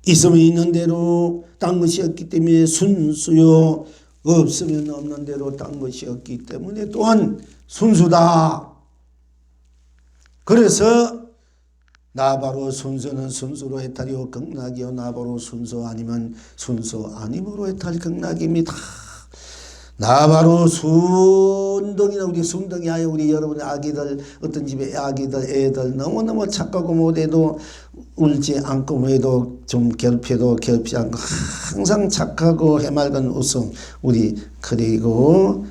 있으면 있는 대로 딴 것이 없기 때문에 순수요 없으면 없는 대로 딴 것이 없기 때문에 또한 순수다. 그래서 나 바로 순수는 순수로 해탈이요 극락이요 나 바로 순수 아니면 순수 아님으로 해탈 극락입니다. 나 바로 순둥이나 우리 순둥이 아유 우리 여러분의 아기들 어떤 집에 아기들 애들 너무너무 착하고 못해도 울지 않고 뭐해도 좀 괴롭혀도 괴롭지 않고 항상 착하고 해맑은 웃음 우리 그리고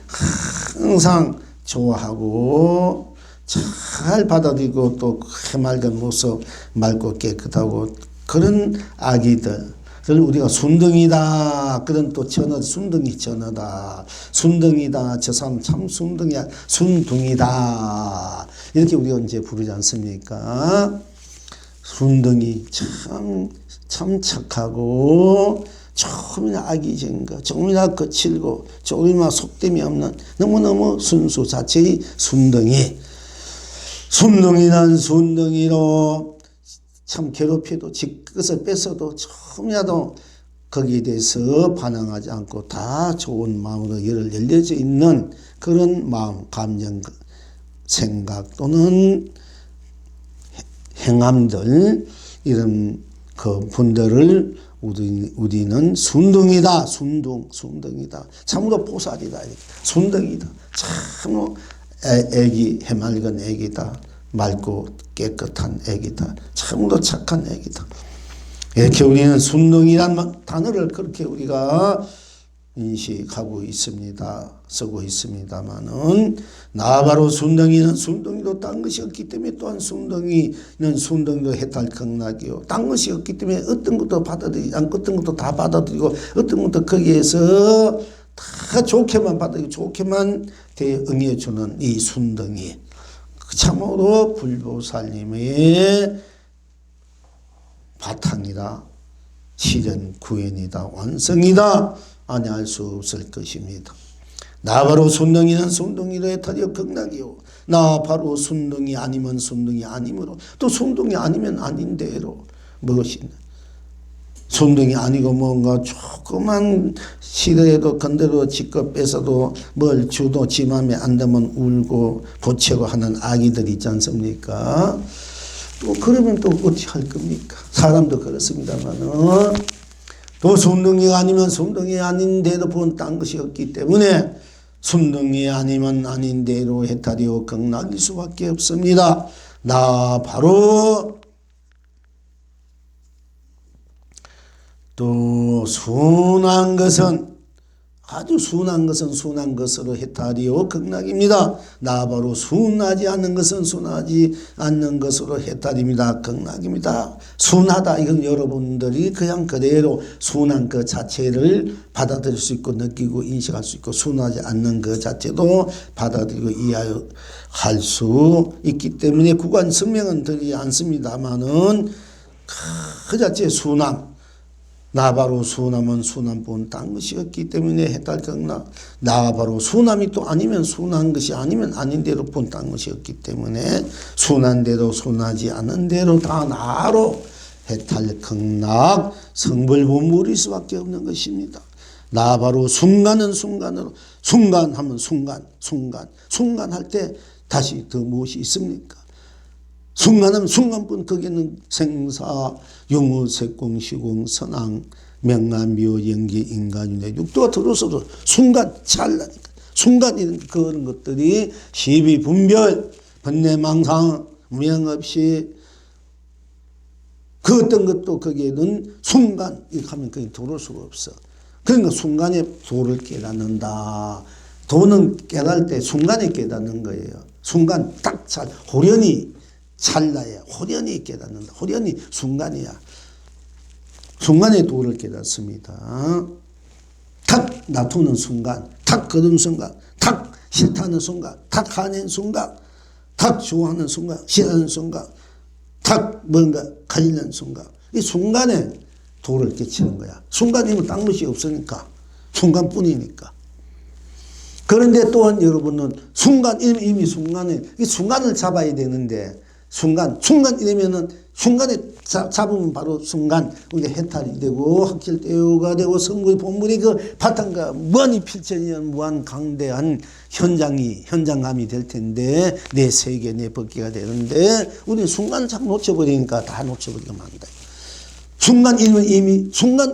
항상 좋아하고 잘 받아들이고 또 해맑은 모습 맑고 깨끗하고 그런 아기들 우리가 순둥이다. 그런 또 전어, 순둥이 전어다. 순둥이다. 저 사람 참 순둥이야. 순둥이다. 이렇게 우리가 이제 부르지 않습니까? 순둥이 참 착하고 조금이나 악의적인 거, 조금이나 거칠고 조금이나 속됨이 없는 너무너무 순수 자체의 순둥이. 순둥이는 순둥이로 참 괴롭혀도 지 것을 뺏어도 조금이라도 거기에 대해서 반항하지 않고 다 좋은 마음으로 열려져 있는 그런 마음, 감정, 생각 또는 행함들 이런 그 분들을 우리는 순둥이다. 순둥이다. 참으로 보살이다. 순둥이다. 참으로 애기 해맑은 애기다. 맑고 깨끗한 애기다. 참으로 착한 애기다. 이렇게 우리는 순둥이란 단어를 그렇게 우리가 인식하고 있습니다. 쓰고 있습니다만은 나 바로 순둥이는 순둥이도 딴 것이 없기 때문에 또한 순둥이는 순둥이도 해탈 극락이요. 딴 것이 없기 때문에 어떤 것도 받아들이지 않고 어떤 것도 다 받아들이고 어떤 것도 거기에서 다 좋게만 받아들이고 좋게만 대응해주는 이 순둥이. 참으로 불보살님의 바탕이다. 실현 구현이다. 완성이다. 아니할 수 없을 것입니다. 나 바로 순둥이는 순둥이로 해탈이요 극락이요. 나 바로 순둥이 아니면 순둥이 아니므로 또 순둥이 아니면 아닌 대로 무엇이냐. 순둥이 아니고 뭔가 조그만 시대에도 건드려 지껏 뺏어도 뭘 주도 지 맘에 안 되면 울고 보채고 하는 아기들 있지 않습니까? 또 그러면 또 어찌 할 겁니까? 사람도 그렇습니다만은 또 순둥이가 아니면 순둥이 아닌 대로 본딴 것이 없기 때문에 순둥이 아니면 아닌 대로 해탈이요 극락일 수밖에 없습니다. 나 바로 또 순한 것은 아주 순한 것은 순한 것으로 해탈이요 극락입니다. 나 바로 순하지 않는 것은 순하지 않는 것으로 해탈입니다. 극락입니다. 순하다 이건 여러분들이 그냥 그대로 순한 그 자체를 받아들일 수 있고 느끼고 인식할 수 있고 순하지 않는 그 자체도 받아들이고 이해할 수 있기 때문에 구간 설명은 드리지 않습니다만은 그 자체의 순함 나 바로 순함은 순함뿐 딴 것이 없기 때문에 해탈 극락 나 바로 순함이 또 아니면 순한 것이 아니면 아닌 대로 뿐 딴 것이 없기 때문에 순한 대로 순하지 않은 대로 다 나로 해탈 극락 성불본물일 수밖에 없는 것입니다. 나 바로 순간은 순간으로 순간하면 순간할 때 다시 더 무엇이 있습니까? 순간하면 순간뿐 거기는 생사, 용의, 색공, 시공, 선왕, 명암묘, 연기, 인간윤회, 육도가 들어서도 순간 찰나니까 순간 이런 그런 것들이 시비, 분별, 번뇌망상, 무형 없이 그 어떤 것도 거기에는 순간 이렇게 하면 거기 들어올 수가 없어. 그러니까 순간에 도를 깨닫는다. 도는 깨달을 때 순간에 깨닫는 거예요. 순간 딱 호련히 찰나야 호련히 깨닫는다. 호련히 순간이야. 순간에 도를 깨닫습니다. 탁 놔두는 순간, 탁 거둔 순간, 탁 싫다는 순간, 탁 화낸 순간, 탁 좋아하는 순간, 싫어하는 순간, 탁 뭔가 걸리는 순간. 이 순간에 도를 깨치는 거야. 순간이면 딴 것이 없으니까. 순간뿐이니까. 그런데 또한 여러분은 순간, 이미 순간에, 이 순간을 잡아야 되는데, 순간 이러면은 순간에 잡으면 바로 순간 우리가 해탈이 되고 확실대우가 되고 성불 본물이 그 바탕과 무한히 펼쳐지는 무한 강대한 현장감이 될 텐데 내 세계 내 법계가 되는데 우리는 순간을 자꾸 놓쳐버리니까 다 놓쳐버리고 만다. 순간 이러면 이미 순간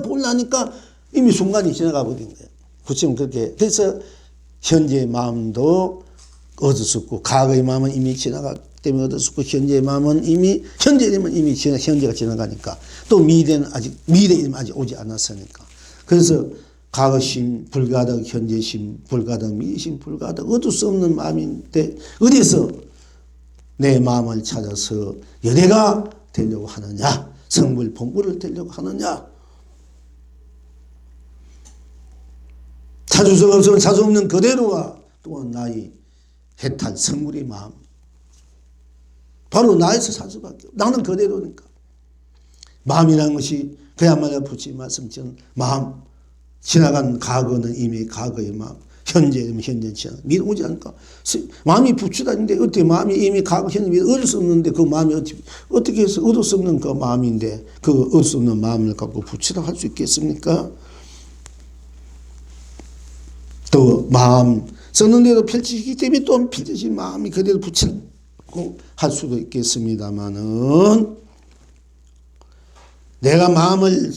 보려니까 이미 순간이 지나가 버린 거예요. 그치면 그렇게 그래서 현재의 마음도 얻었었고 과거의 마음은 이미 지나갔기 때문에 얻었었고 현재의 마음은 이미 현재이면 이미 현재가 지나가니까 또 미래는 아직 오지 않았으니까 그래서 과거심 불가득 현재심 불가득 미래심 불가득 얻을 수 없는 마음인데 어디서 내 마음을 찾아서 연애가 되려고 하느냐 성불 본불을 되려고 하느냐 찾을 수가 없으면 찾을 수 없는 그대로가 또한 나의 해탈 성불의 마음 바로 나에서 살 수밖에 나는 그대로니까 마음이라는 것이 그야말로 부처님 말씀처럼 마음 지나간 과거는 이미 과거의 마음 현재는 현재 지나 미래 오지 않을까 마음이 부추다는데 어떻게 마음이 이미 과거 현재 미래 얻을 수 없는데 그 마음이 어떻게 해서 얻을 수 없는 그 마음인데 그 얻을 수 없는 마음을 갖고 부추다 할 수 있겠습니까? 또 마음 썼는 대로 펼치기 때문에 또 펼쳐진 마음이 그대로 붙이고 할 수도 있겠습니다만은 내가 마음을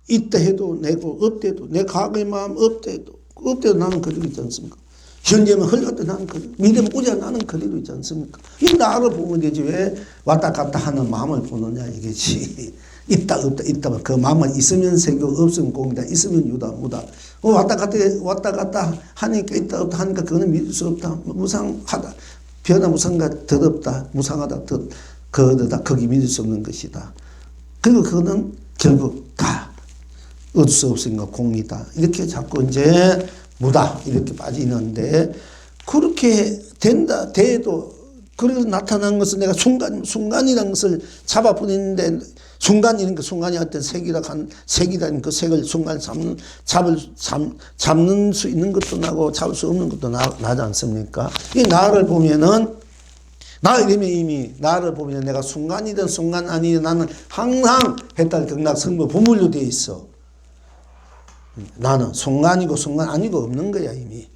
있다 해도 내고 없대도 내 과거의 마음 없대도 나는 그대로 있지 않습니까? 현재면 흘렀다 나는 그대로 미래면 오지 나는 그대로 있지 않습니까? 이 나를 보면 되지 왜 왔다 갔다 하는 마음을 보느냐 이게지. 있다 없다 있다면 그 마음은 있으면 세교 없으면 공이다 있으면 유다 무다 왔다 갔다 하니까 있다 없다 하니까 그거는 믿을 수 없다 무상하다 변화무상과 덧없다 무상하다 거드다 거기 믿을 수 없는 것이다 그리고 그거는 결국 다 얻을 수 없으니까 공이다 이렇게 자꾸 이제 무다 이렇게 빠지는데 그렇게 된다 돼도 그래서 나타난 것은 내가 순간이라는 것을 잡아버리는데 순간이라는 그 순간이 어떤 색이라는 그 색을 순간 잡는 수 있는 것도 나고 잡을 수 없는 것도 나지 않습니까? 이 나를 보면은 나 이름이 이미 나를 보면 내가 순간이든 순간 아니든 나는 항상 해탈 극락 성불 보물로 되어 있어. 나는 순간이고 순간 아니고 없는 거야 이미.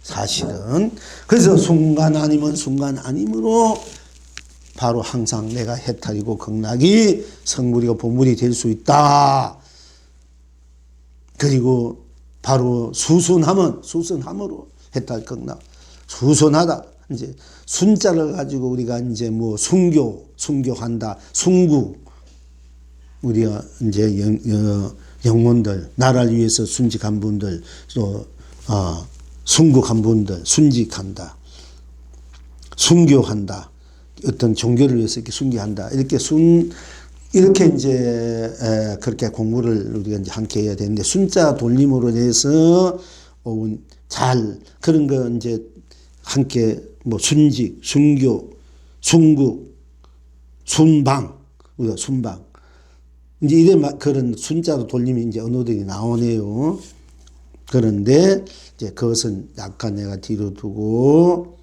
사실은 그래서 순간 아니면 순간 아님으로 바로 항상 내가 해탈이고 극락이 성물이고 본물이 될 수 있다. 그리고 바로 수순함으로 해탈 극락. 수순하다. 이제 순자를 가지고 우리가 이제 뭐 순교한다. 순구. 우리가 이제 영혼들, 나라를 위해서 순직한 분들, 또 순국한 분들, 순직한다. 순교한다. 어떤 종교를 위해서 이렇게 순교한다. 이렇게 이제 그렇게 공부를 우리가 이제 함께 해야 되는데, 순자 돌림으로 해서 잘 그런 거 이제 함께 뭐 순직, 순교, 순국, 순방, 우리가 순방 이제 이런 그런 순자로 돌리면 이제 언어들이 나오네요. 그런데 이제 그것은 약간 내가 뒤로 두고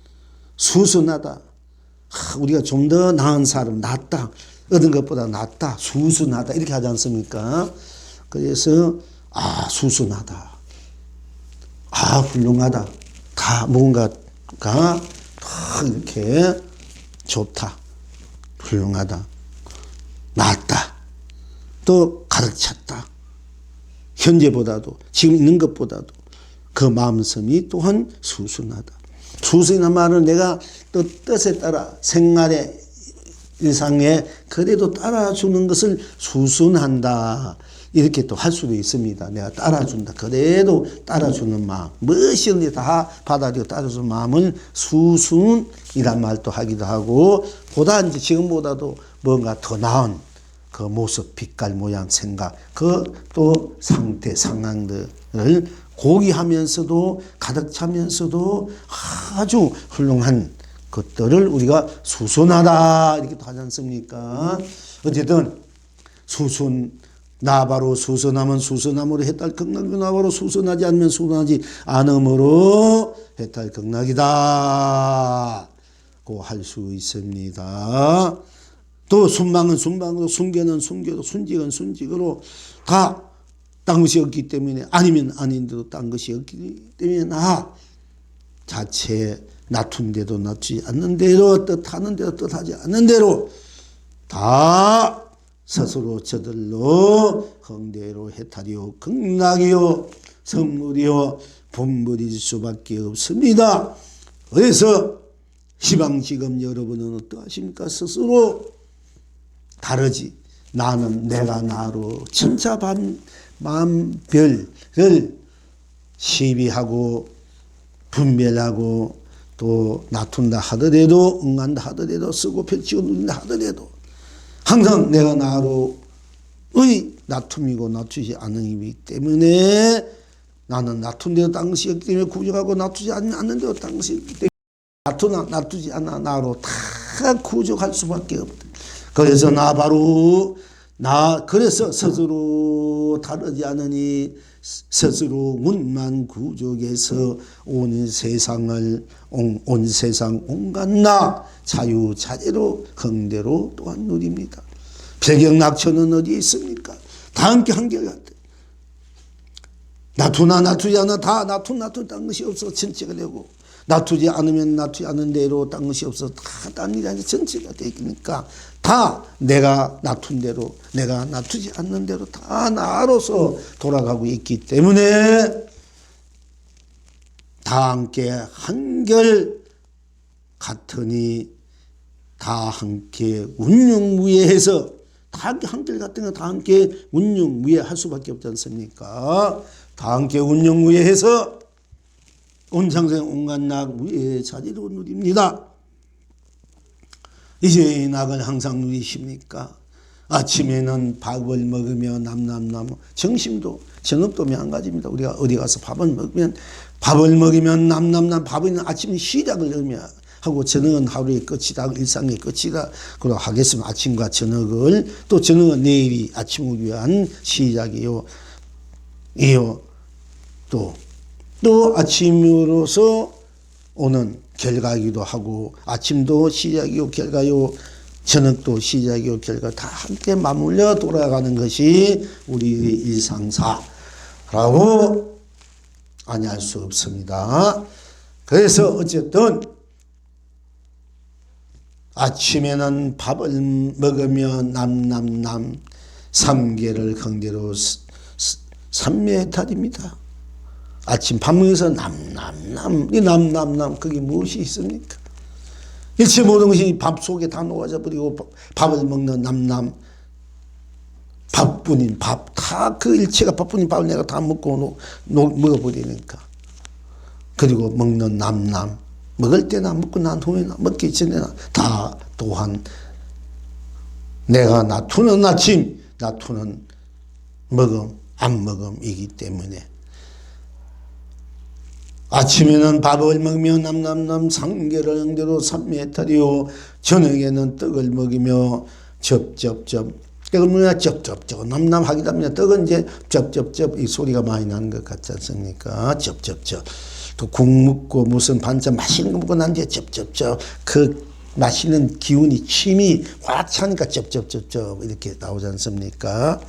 수순하다. 우리가 좀 더 나은 사람, 낫다. 얻은 것보다 낫다. 수순하다. 이렇게 하지 않습니까? 그래서 수순하다. 훌륭하다. 다 뭔가가 다 이렇게 좋다. 훌륭하다. 낫다. 또 가득 찼다. 현재보다도 지금 있는 것보다도 그 마음씀이 또한 수순하다. 수순이란 말은 내가 또 뜻에 따라 생활의 일상에 그래도 따라주는 것을 수순한다. 이렇게 또 할 수도 있습니다. 내가 따라준다. 그래도 따라주는 마음. 무엇이든지 다 받아들이고 따라주는 마음을 수순이란 말도 하기도 하고, 보다 이제 지금보다도 뭔가 더 나은 그 모습, 빛깔, 모양, 생각, 그 또 상태, 상황들을 고귀하면서도 가득 차면서도 아주 훌륭한 것들을 우리가 수순하다 이렇게 하지 않습니까? 어쨌든 나바로 수순하면 수순함으로 해탈 극락이고, 나바로 수순하지 않으면 수순하지 않음으로 해탈 극락이다 고 할 수 있습니다. 또 순방은 순방으로, 순교는 순교로, 순직은 순직으로 다 딴 것이 없기 때문에, 아니면 아닌데도 딴 것이 없기 때문에 자체 낮춘 데도 낮추지 않는 대로, 뜻하는 대로 뜻하지 않는 대로 다 스스로 저들로 흥대로 해탈이요 극락이요 성물이요 본물일 수밖에 없습니다. 그래서 시방지금 여러분은 어떠하십니까? 스스로 다르지. 나는 내가 나로 천차만별을 시비하고 분별하고 또 낮춘다 하더라도, 응한다 하더라도, 쓰고 펼치고 누린다 하더라도 항상 내가 나로의 낮춤이고 낮추지 않음이기 때문에, 나는 낮춘 대로 딴 것이 없기 때문에 구족하고 낮추지 않는 대로 딴 것이 없기 때문에 낮추지 않아 나로 다 구족할 수밖에 없다. 그래서 그래서 스스로 다르지 않으니 스스로 운만 구족해서 온 세상 온갖 자유자재로 흥대로 또한 누립니다. 백영낙천은 어디에 있습니까? 다 함께 한결같아. 낮추나 낮추지 않아 다 딴 것이 없어 전체가 되고, 낮추지 않으면 낮추지 않은 대로 딴 것이 없어 다 딴 일이 아니라 전체가 되니까, 다 내가 낮춘 대로, 내가 낮추지 않는 대로 다 나로서 돌아가고 있기 때문에 다 함께 한결 같으니 다 함께 운용무예해서, 다 함께 한결 같은 거 다 함께 운용무예할 수밖에 없지 않습니까? 다 함께 운용무예해서 온창생 온갖 낙 무예 자리로 누립니다. 이제 낙을 항상 누리십니까? 아침에는 밥을 먹으며 남남남, 정심도 저녁도 매한가지입니다. 우리가 어디 가서 밥을 먹으면 남남남, 밥은 아침 시작을 하고 저녁은 하루의 끝이다, 일상의 끝이다. 그러고 하겠으면 아침과 저녁을, 또 저녁은 내일이 아침을 위한 시작이요. 또 아침으로서 오는 결과이기도 하고, 아침도 시작이요 결과요, 저녁도 시작이요 결과, 다 함께 맞물려 돌아가는 것이 우리의 일상사라고 아니할 수 없습니다. 그래서 어쨌든 아침에는 밥을 먹으며 남남남 삼계를 경대로 삼매탈입니다. 아침 밥 먹어서 남남남, 이 남남남 그게 무엇이 있습니까? 일체 모든 것이 밥 속에 다 녹아져 버리고 밥을 먹는 남남, 밥뿐인 밥, 다 그 일체가 밥뿐인 밥을 내가 다 먹고 먹어버리니까. 그리고 먹는 남남, 먹을 때나 먹고 난 후에나 먹기 전에나 다 또한 내가 놔두는 아침, 놔두는 먹음, 안 먹음이기 때문에 아침에는 밥을 먹며 남남남 상계를 영대로 삼매탈이요 저녁에는 떡을 먹이며 접접접 떡을 먹으면 접접접 남남하기도 합니다. 떡은 이제 접접접 이 소리가 많이 나는 것 같지 않습니까? 접접접 또 국 먹고 무슨 반찬 맛있는 거 먹고 난 뒤에 접접접 그 맛있는 기운이 침이 확 차니까 접접접접 이렇게 나오지 않습니까?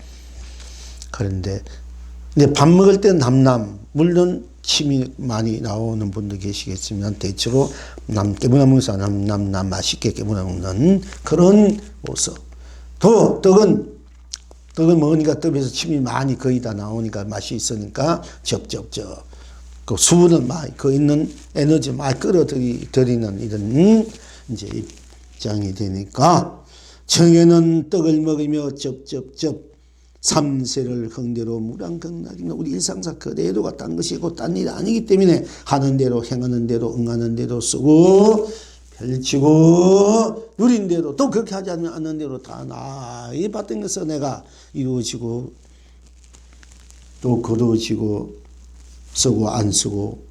그런데 근데 밥 먹을 때 남남 물론 침이 많이 나오는 분도 계시겠지만 대체로 깨무나 먹어서 남남남 맛있게 깨무나 먹는 그런 모습. 또 떡은 먹으니까 떡에서 침이 많이 거의 다 나오니까 맛이 있으니까 접접접 그 수분을 많이 그 있는 에너지 많이 끌어들이는 이런 이제 입장이 되니까 정에는 떡을 먹으며 접접접 삼세를 흥대로 무량경락이나 우리 일상사 그대로가 딴 것이고 딴 일이 아니기 때문에 하는 대로 행하는 대로 응하는 대로 쓰고 펼치고 누린 대로 또 그렇게 하지 않는 대로 다 나의 받은 것을 내가 이루어지고 또 거두어지고 쓰고 안 쓰고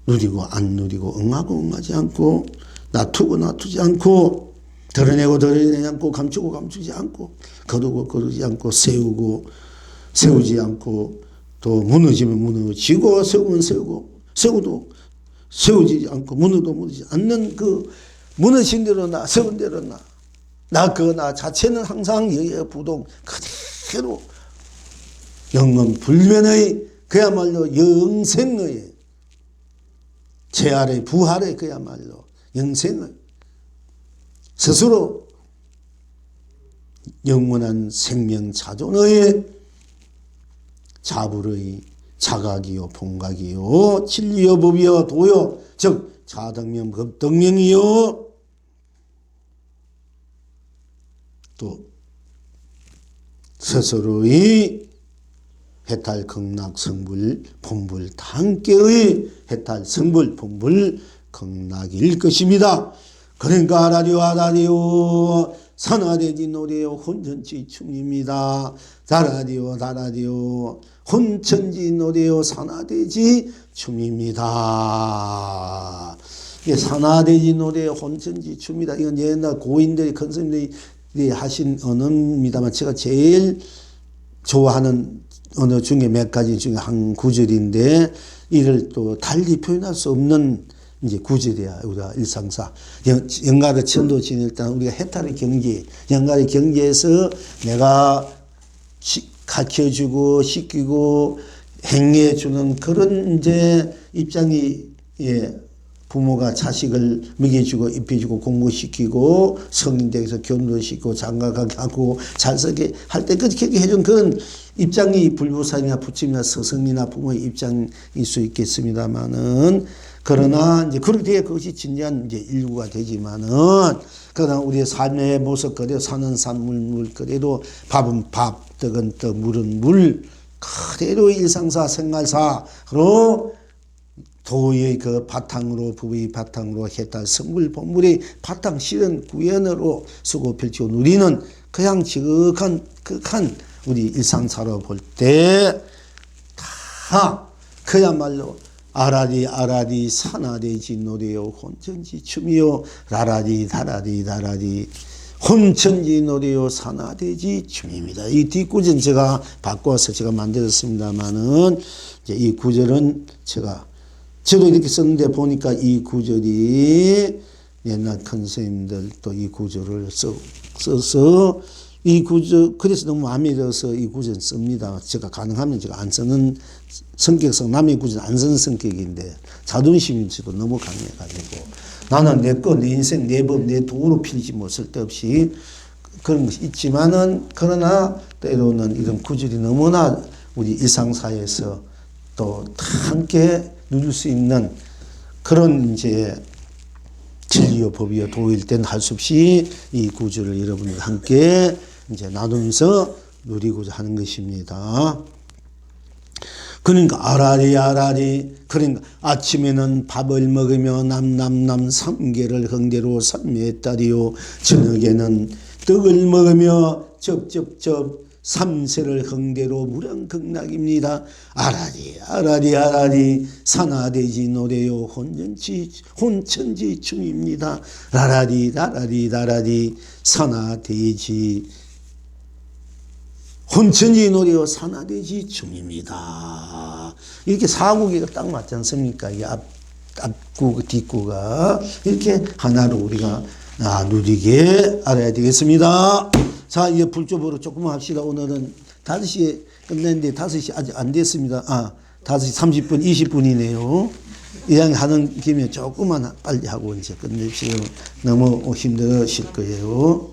누리고 안 누리고 응하고 응하지 않고 놔두고 놔두지 않고 드러내고 드러내지 않고 감추고 감추지 않고 거두고 거두지 않고 세우고 세우지 않고 또 무너지면 무너지고 세우면 세우고 세우도 세우지 않고 무너도 무너지지 않는 그 무너진 대로 나 세운 대로 나 자체는 항상 여여부동 그대로 영원 불면의 그야말로 영생의 재활의 부활의 그야말로 영생의 스스로 영원한 생명 자존의 자불의 자각이요 본각이요 진리요 법이요 도요 즉 자등명 법등명이요 또 스스로의 해탈 극락 성불 본불 함께의 해탈 성불 본불 극락일 것입니다. 그러니까 아라디오 산하대지 노래요 혼천지 춤입니다. 다라디오 혼천지 노래요 산하대지 춤입니다. 이게 산하대지 노래요 혼천지 춤이다. 이건 옛날 고인들이 큰 스님들이 하신 언어입니다만 제가 제일 좋아하는 언어 중에 몇 가지 중에 한 구절인데 이를 또 달리 표현할 수 없는 이제 구절이야. 우리가 일상사 영가를 천도 지낼 때 우리가 해탈의 경계, 영가의 경계에서 내가 가르쳐주고 시키고 행해주는 그런 이제 입장이 부모가 자식을 먹여주고 입혀주고 공부시키고 성인대에서 교훈시키고 장가가게 하고 잘서게 할 때 그렇게 해준 그런 입장이 불부산이나 부처님이나 스승이나 부모의 입장일 수 있겠습니다만은 그러나 이제 그렇게 그것이 진지한 이제 일구가 되지만은 그러나 우리의 삶의 모습 그대로 사는 물 그대로 밥은 밥 떡은 떡 물은 물 그대로 일상사 생활사로 도의 그 바탕으로 부의 바탕으로 해탈 성불 본물의 바탕 실은 구현으로 쓰고 펼치고 누리는 그냥 지극한 우리 일상사로 볼 때 다 그야말로 아라디 산하대지 노래요 혼천지 춤이요 라라디 다라디 혼천지 노래요 산하대지 춤입니다. 이 뒷구절 제가 바꿔서 제가 만들었습니다만은 이제 이 구절은 저도 이렇게 썼는데 보니까 이 구절이 옛날 큰 스님들 또 이 구절을 써서 이 구절 그래서 너무 마음에 들어서 이 구절 씁니다. 제가 가능하면 제가 안 쓰는 성격상 남의 구절 안 쓰는 성격인데 자존심이 저도 너무 강해가지고 나는 내 거, 내 인생, 내 법, 내 도로 필지 뭐 쓸데없이 그런 것이 있지만은, 그러나 때로는 이런 구절이 너무나 우리 일상사회에서 또 함께 누릴 수 있는 그런 이제 진리요 법이요 도일 땐 할 수 없이 이 구절을 여러분과 함께 이제 나누면서 누리고자 하는 것입니다. 그러니까 아라리 그러니까 아침에는 밥을 먹으며 남남남 삼계를 흥대로 삼매했다리요, 저녁에는 떡을 먹으며 접접접 삼세를 흥대로 무량극락입니다. 아라리 산하대지 노래요 혼천지 춤입니다. 라라리 산하대지 혼천지 노래요 산하대지 춤입니다. 이렇게 사국이가 딱 맞지 않습니까? 이 앞구 뒷구가 이렇게 하나로 우리가 누리게 알아야 되겠습니다. 자, 이제 불조보로 조금만 합시다. 오늘은 5시에 끝냈는데 5시 아직 안 됐습니다. 5시 30분, 20분이네요. 이왕 하는 김에 조금만 빨리 하고 이제 끝냅시다. 너무 힘드실 거예요.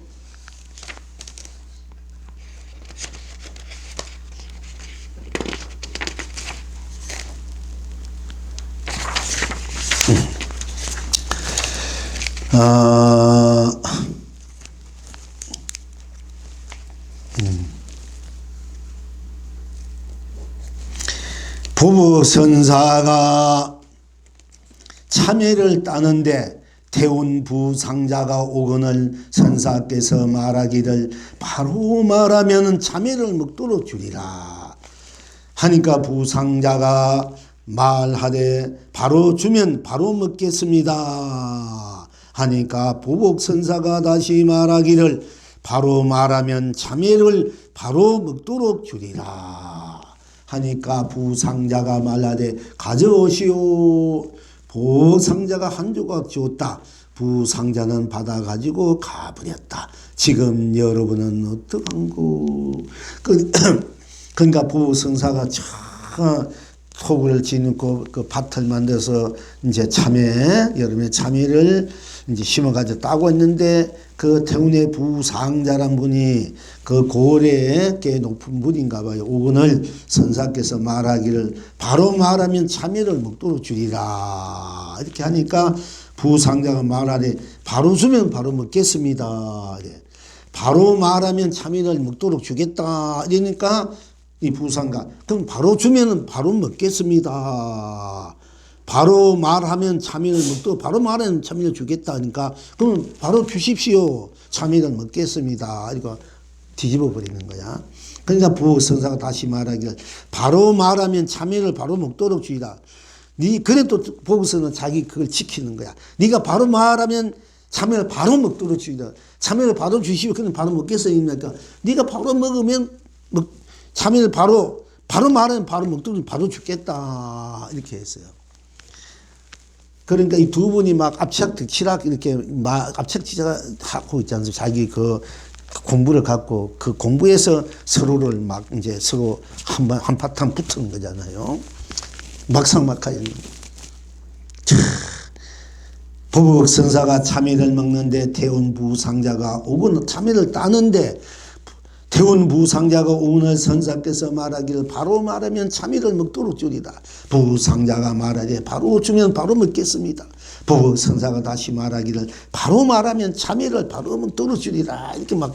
부부선사가 참외를 따는데 태운 부상자가 오거늘 선사께서 말하기를 바로 말하면 참외를 먹도록 주리라 하니까 부상자가 말하되 바로 주면 바로 먹겠습니다 하니까 보복선사가 다시 말하기를 바로 말하면 참외를 바로 먹도록 주리라 하니까 부상자가 말하되 가져오시오. 부상자가 한 조각 주었다. 부상자는 받아가지고 가버렸다. 지금 여러분은 어떡한고. 그러니까 부성사가 참 토구를 짓고 그 밭을 만들어서 이제 참외, 여름에 참외를 이제 심어가지고 따고 있는데 그 태운의 부상자란 분이 그 고래에 꽤 높은 분인가 봐요. 오늘 선사께서 말하기를 바로 말하면 참외를 먹도록 주리라. 이렇게 하니까 부상자가 말하되 바로 주면 바로 먹겠습니다. 바로 말하면 참외를 먹도록 주겠다. 이러니까 이 부상가 그럼 바로 주면은 바로 먹겠습니다. 바로 말하면 참외를 먹도 바로 말하면 참외를 주겠다 하니까 그럼 바로 주십시오. 참외를 먹겠습니다. 이거 뒤집어 버리는 거야. 그러니까 부성사가 다시 말하기를 바로 말하면 참외를 바로 먹도록 주이다. 그래 또 보고서는 자기 그걸 지키는 거야. 네가 바로 말하면 참외를 바로 먹도록 주이다. 참외를 바로 주시면 그럼 바로 먹겠습니까? 네가 바로 먹으면 참외를 바로 말하면 바로 먹도록 바로 죽겠다. 이렇게 했어요. 그러니까 이 두 분이 막 압착치락 이렇게 막 압착치락하고 있지 않습니까? 자기 그 공부를 갖고 그 공부에서 서로를 막 이제 서로 한바탕 붙는 거잖아요. 막상막하게. 부복선사가 참외를 먹는데 태운 부상자가 오거늘 참외를 따는데 태운 부상자가 오늘 선사께서 말하기를 바로 말하면 참외를 먹도록 주리라. 부상자가 말하되 바로 주면 바로 먹겠습니다. 부선사가 다시 말하기를 바로 말하면 참외를 바로 먹도록 주리라. 이렇게 막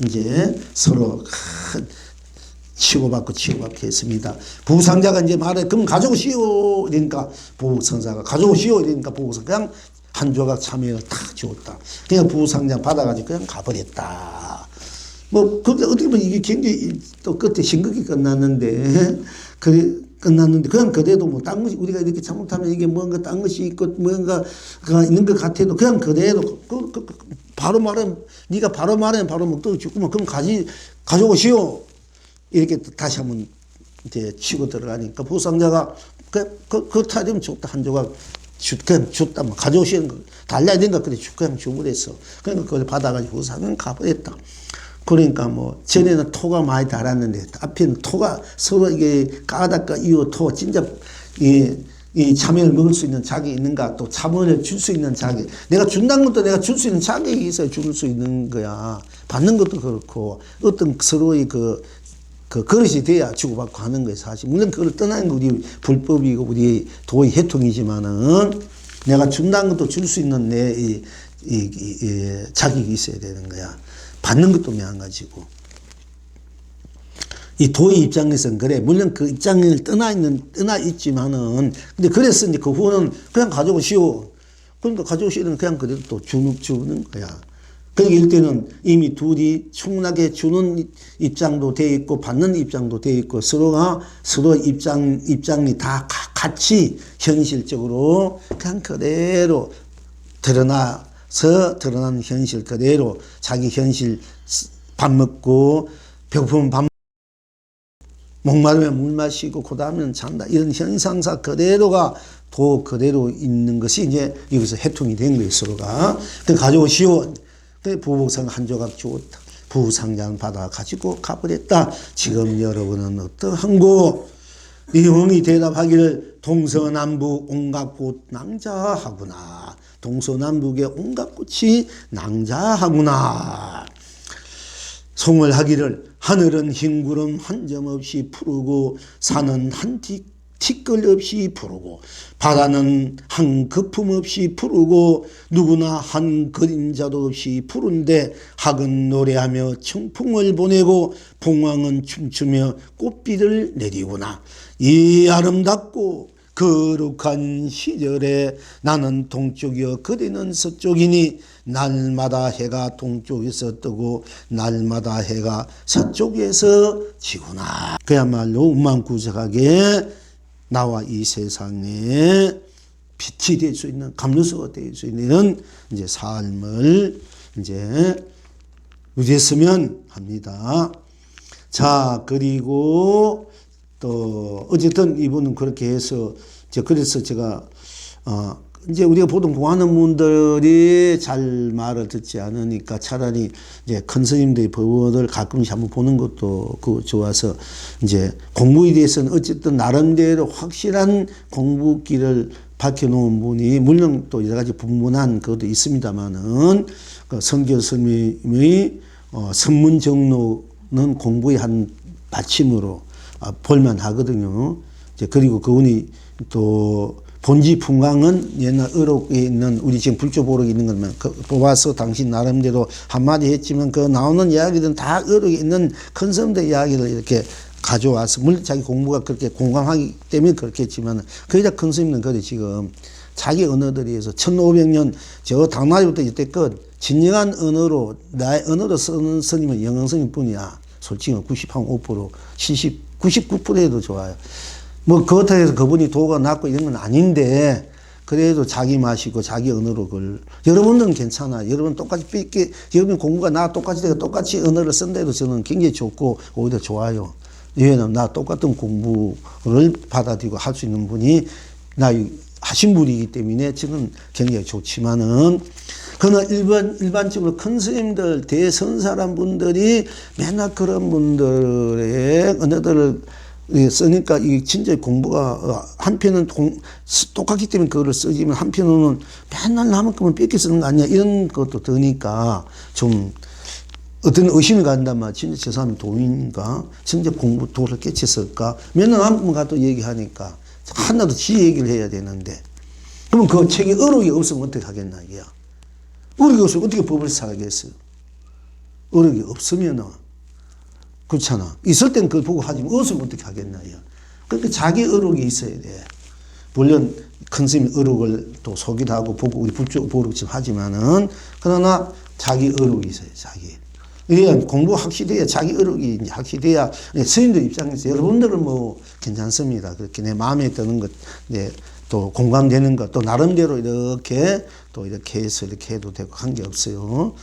이제 서로 치고받고 했습니다. 부상자가 이제 말해 그럼 가져오시오. 이러니까 부선사가 가져오시오. 이러니까 부선사가 그냥 한 조각 참외를 탁 주었다. 그냥 부상자 받아가지고 그냥 가버렸다. 근데 어떻게 보면 이게 굉장히 또 끝에 심각하게 끝났는데, 그냥 그래도 딴 것이, 우리가 이렇게 잘못하면 이게 뭔가 딴 것이 있고, 뭔가가 있는 것 같아도, 그냥 그래도, 바로 말하면, 네가 바로 말하면 바로 먹도록 주구만, 그럼 가져오시오. 이렇게 다시 한번 이제 치고 들어가니까, 부상자가, 그렇다 하면 좋다, 한 조각. 그냥 줬다, 가져오시는 거, 달라야 된다, 그래, 그냥 주문했어. 그러니까 그걸 받아가지고 부상은 가버렸다. 그러니까 전에는 토가 많이 달았는데 앞에는 토가 서로 이게 까닥까 이어 토 진짜 이 참외를 먹을 수 있는 자격이 있는가? 또 참외를 줄 수 있는 자격. 내가 준다는 것도 내가 줄 수 있는 자격이 있어야 줄 수 있는 거야. 받는 것도 그렇고 어떤 서로의 그 그릇이 돼야 주고받고 하는 거예요, 사실. 물론 그걸 떠나는 거 우리 불법이고 우리 도의 해통이지만은 내가 준다는 것도 줄 수 있는 내 자격이 있어야 되는 거야. 받는 것도 마찬가지고. 이 도의 입장에서는 그래. 물론 그 입장을 떠나 있지만은, 근데 그래서 이제 그 후는 그냥 가져오시오. 그러니까 가져오시면 그냥 그대로 또 주는 거야. 그러니까 이럴 때는 이미 둘이 충분하게 주는 입장도 돼 있고, 받는 입장도 돼 있고, 서로가 서로 입장이 다 같이 현실적으로 그냥 그대로 드러난 현실 그대로 자기 현실 밥 먹고, 배고프면 밥 목마르면 물 마시고 그 다음에는 잔다. 이런 현상사 그대로가 그대로 있는 것이 이제 여기서 해통이 된 거예요, 서로가. 가져오시오. 부복상 한 조각 주었다. 부상장 받아 가지고 가버렸다. 지금 여러분은 어떠한고? 이 영이 대답하기를 동서남북 온갖 꽃 낭자하구나. 동서남북의 온갖 꽃이 낭자하구나. 송을 하기를 하늘은 흰 구름 한 점 없이 푸르고 산은 한 티끌 없이 푸르고 바다는 한 거품 없이 푸르고 누구나 한 그림자도 없이 푸른데 학은 노래하며 청풍을 보내고 봉황은 춤추며 꽃비를 내리구나. 이 아름답고 거룩한 시절에 나는 동쪽이여 그대는 서쪽이니 날마다 해가 동쪽에서 뜨고 날마다 해가 서쪽에서 지구나. 그야말로 운만구적하게 나와 이 세상에 빛이 될 수 있는, 감로소가 될 수 있는 이제 삶을 이제 누렸으면 합니다. 자, 그리고 또 어쨌든 이분은 그렇게 해서 그래서 제가 이제 우리가 보통 공하는 분들이 잘 말을 듣지 않으니까 차라리 이제 큰 스님들의 법원을 가끔씩 한번 보는 것도 좋아서 이제 공부에 대해서는 어쨌든 나름대로 확실한 공부길을 밝혀놓은 분이 물론 또 여러 가지 분분한 것도 있습니다만은 그 성교 스님의 선문정로는 공부의 한 받침으로 볼만 하거든요. 이제 그리고 그분이 또 본지 풍광은 옛날 의록에 있는 우리 지금 불조보록에 있는 것만 뽑아서 당신 나름대로 한마디 했지만 그 나오는 이야기들은 다 의록에 있는 큰 스님들 이야기를 이렇게 가져와서 물론 자기 공부가 그렇게 공감하기 때문에 그렇겠지만 거기다 큰 스님은 그래 지금 자기 언어들에 의해서 1500년 저 당나라부터 이때껏 진정한 언어로 나의 언어로 쓰는 스님은 영흥 스님 뿐이야. 솔직히 98.5% 99% 해도 좋아요. 뭐 그렇다고 해서 그분이 도가 낮고 이런 건 아닌데 그래도 자기 맛이고 자기 언어로 그걸 여러분들은 괜찮아. 여러분 똑같이 여러분 공부가 나 똑같이 되고 똑같이 언어를 쓴데도 저는 굉장히 좋고 오히려 좋아요. 왜냐면 나 똑같은 공부를 받아들이고 할 수 있는 분이 나 하신 분이기 때문에 저는 굉장히 좋지만은 그러나 일반적으로 큰 스님들 대선사람 분들이 맨날 그런 분들의 언어들을 쓰니까 이 진짜 공부가 한편은 똑같기 때문에 그거를 쓰지만 한편으로는 맨날 남의 뺏겨 쓰는 거 아니야 이런 것도 드니까 좀 어떤 의심이 간단 말이야. 진짜 저 사람이 도인인가? 진짜 도를 깨쳤을까? 맨날 남의 가도 얘기하니까 하나도 지 얘기를 해야 되는데 그러면 그 책에 어록이 없으면 어떻게 하겠나 이게야. 어록이 없으면 어떻게 법을 살겠어요? 어록이 없으면은 그렇잖아. 있을 땐 그걸 보고 하지만 없으면 어떻게 하겠나. 그러니까 자기 어록이 있어야 돼. 물론 큰 스님이 어록을 또 소개도 하고 보고 우리 불조보록처럼 하지만은 그러나 자기 어록이 있어요. 자기. 이게 공부 확실해야 자기 어록이 확실해야 스님들 입장에서 여러분들은 뭐 괜찮습니다. 그렇게 내 마음에 드는 것, 또 공감되는 것, 또 나름대로 이렇게 또 이렇게 해서 이렇게 해도 되고 관계 없어요.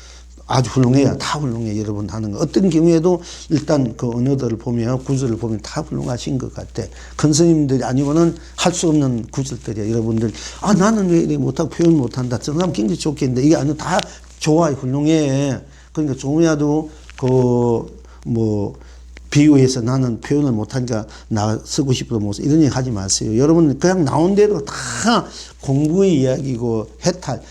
아주 훌륭해요. 다 훌륭해. 여러분 하는 거. 어떤 경우에도 일단 그 언어들을 보면 구절을 보면 다 훌륭하신 것 같아. 큰 스님들이 아니고는 할 수 없는 구절들이야. 여러분들 나는 왜 이렇게 못하고 표현 못한다. 저 사람 굉장히 좋겠는데 이게 아니고 다 좋아. 훌륭해. 그러니까 조금이라도 비유해서 나는 표현을 못하니까 나 쓰고 싶어도 못 써. 이런 얘기 하지 마세요. 여러분 그냥 나온 대로 다 공부의 이야기고 해탈.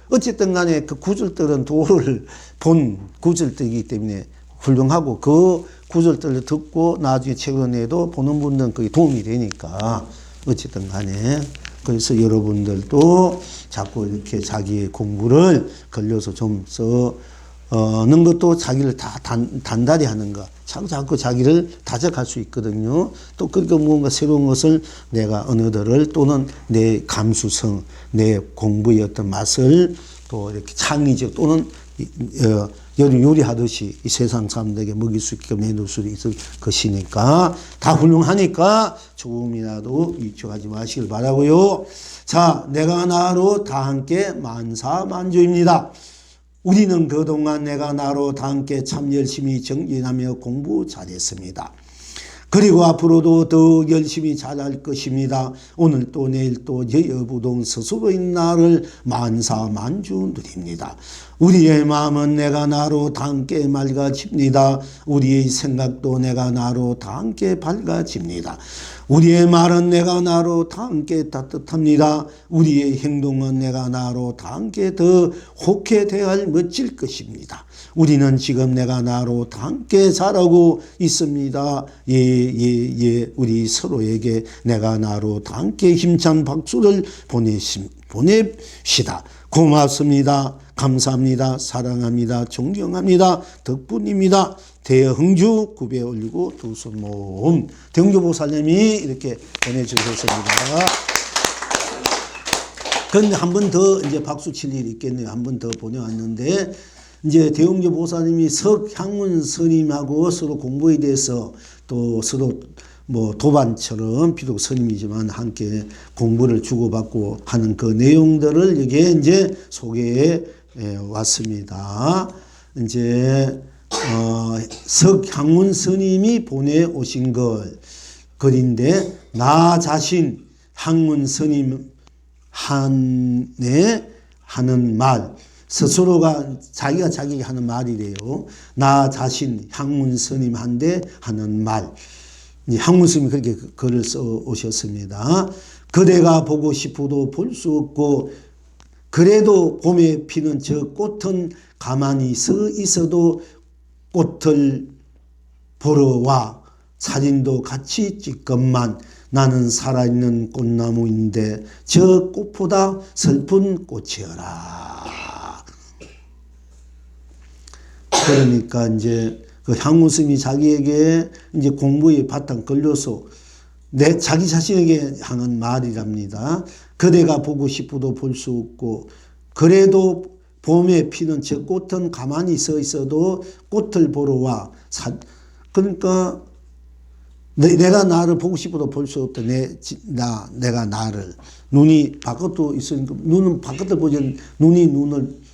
어쨌든 간에 그 구절들은 도를 본 구절들이기 때문에 훌륭하고 그 구절들을 듣고 나중에 책으로 내도 보는 분들은 그게 도움이 되니까 어쨌든 간에 그래서 여러분들도 자꾸 이렇게 자기의 공부를 걸려서 좀 써는 것도 자기를 다 단단히 하는 거. 자꾸 자기를 다져갈 수 있거든요. 또 그러니까 뭔가 새로운 것을 내가 언어들을 또는 내 감수성, 내 공부의 어떤 맛을 또 이렇게 창의적 또는 요리하듯이 이 세상 사람들에게 먹일 수 있게끔 내놓을 수 있을 것이니까 다 훌륭하니까 조금이라도 위축하지 마시길 바라고요. 자, 내가 나로 다 함께 만사만조입니다. 우리는 그동안 내가 나로 다 함께 참 열심히 정진하며 공부 잘했습니다. 그리고 앞으로도 더 열심히 잘할 것입니다. 오늘 또 내일 또 여부동 스스로인 나를 만사만주 누립니다. 우리의 마음은 내가 나로 다 함께 맑아집니다. 우리의 생각도 내가 나로 다 함께 밝아집니다. 우리의 말은 내가 나로 다 함께 따뜻합니다. 우리의 행동은 내가 나로 다 함께 더 좋게 대할 멋질 것입니다. 우리는 지금 내가 나로 다 함께 잘하고 있습니다. 예. 우리 서로에게 내가 나로 다 함께 힘찬 박수를 보냅시다. 고맙습니다. 감사합니다. 사랑합니다. 존경합니다. 덕분입니다. 대흥주 굽에 올리고 두 손 모음. 대흥주 보살님이 이렇게 보내주셨습니다. 그런데 한 번 더 이제 박수 칠 일이 있겠네요. 한 번 더 보내왔는데, 이제 대흥주 보살님이 석향문 스님하고 서로 공부에 대해서 또 서로 뭐 도반처럼 비록 스님이지만 함께 공부를 주고받고 하는 그 내용들을 여기에 이제 소개해 왔습니다. 이제 석향문 스님이 보내오신 글인데, 나 자신 향문 스님 한에 하는 말, 스스로가 자기가 자기에게 하는 말이래요. 나 자신 향문 스님한테 하는 말. 향문 스님이 그렇게 글을 써 오셨습니다. 그대가 보고 싶어도 볼 수 없고, 그래도 봄에 피는 저 꽃은 가만히 서 있어도 꽃을 보러 와 사진도 같이 찍건만 나는 살아있는 꽃나무인데 저 꽃보다 슬픈 꽃이어라. 그러니까 이제 그 향문 스님이 자기에게 이제 공부에 바탕 걸려서 자기 자신에게 향한 말이랍니다. 그대가 보고 싶어도 볼 수 없고, 그래도 봄에 피는 저 꽃은 가만히 서 있어도 꽃을 보러 와. 그러니까 내가 나를 보고 싶어도 볼 수 없다. 내가 나를. 눈이 바깥도 있으니까 눈은 바깥을 보지 눈이 눈을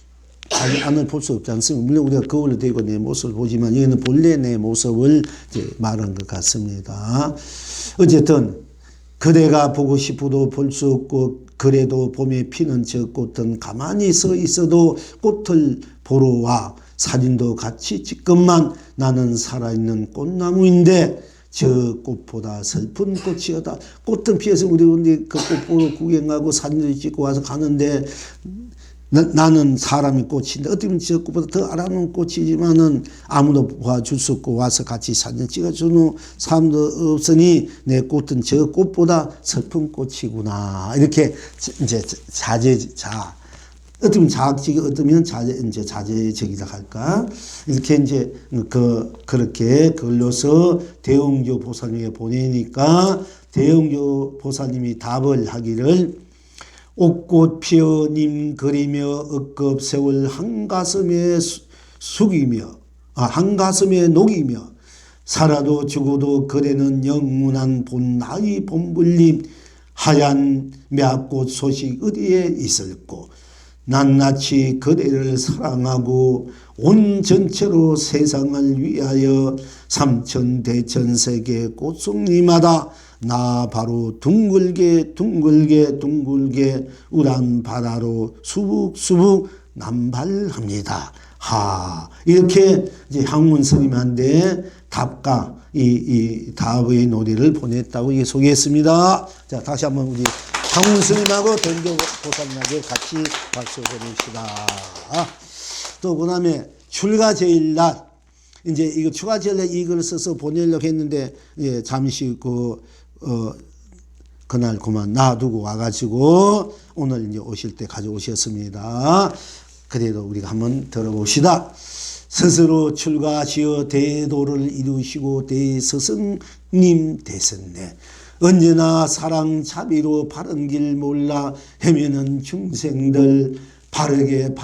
자기 안을 볼 수 없지 않습니까? 물론 우리가 거울에 대고 내 모습을 보지만 여기는 본래 내 모습을 이제 말한 것 같습니다. 어쨌든 그대가 보고 싶어도 볼 수 없고, 그래도 봄에 피는 저 꽃은 가만히 서 있어도 꽃을 보러 와 사진도 같이 찍건만 나는 살아있는 꽃나무인데 저 꽃보다 슬픈 꽃이었다. 꽃은 피어서 우리 그 꽃 보러 구경하고 사진도 찍고 와서 가는데, 나는 사람이 꽃인데 어떻게 보면 저 꽃보다 더 아름다운 꽃이지만은 아무도 봐줄 수 없고 와서 같이 사진 찍어주는 사람도 없으니 내 꽃은 저 꽃보다 슬픈 꽃이구나. 이렇게 이제 어떻게 보면 자학적이 어쩌면 자제적이라 할까. 이렇게 이제 그렇게 걸려서 대흥주 보살님에게 보내니까 대흥주 보살님이 답을 하기를, 옥꽃 피어 님 그리며 억겁 세월 한가슴에 한가슴에 녹이며 살아도 죽어도 그대는 영문한 본나이 본불림 하얀 매꽃 소식 어디에 있을꼬. 낱낱이 그대를 사랑하고 온 전체로 세상을 위하여 삼천대천세계 꽃송이마다 나 바로 둥글게 우란 바다로 수북수북 남발합니다 이렇게 이제 향문 스님한테 답가 이 답의 노래를 보냈다고 이게 소개했습니다. 자, 다시 한번 우리 향문 스님하고 댕교 보살님에게 같이 박수 보냅시다. 또 그다음에 출가 제일날 이제 이거 출가 제일날 이걸 써서 보내려고 했는데 예, 잠시 그날 그만 놔두고 와가지고 오늘 이제 오실 때 가져오셨습니다. 그래도 우리가 한번 들어봅시다. 스스로 출가하시어 대도를 이루시고 대스승님 되셨네. 언제나 사랑 자비로 바른 길 몰라 헤매는 중생들 바르게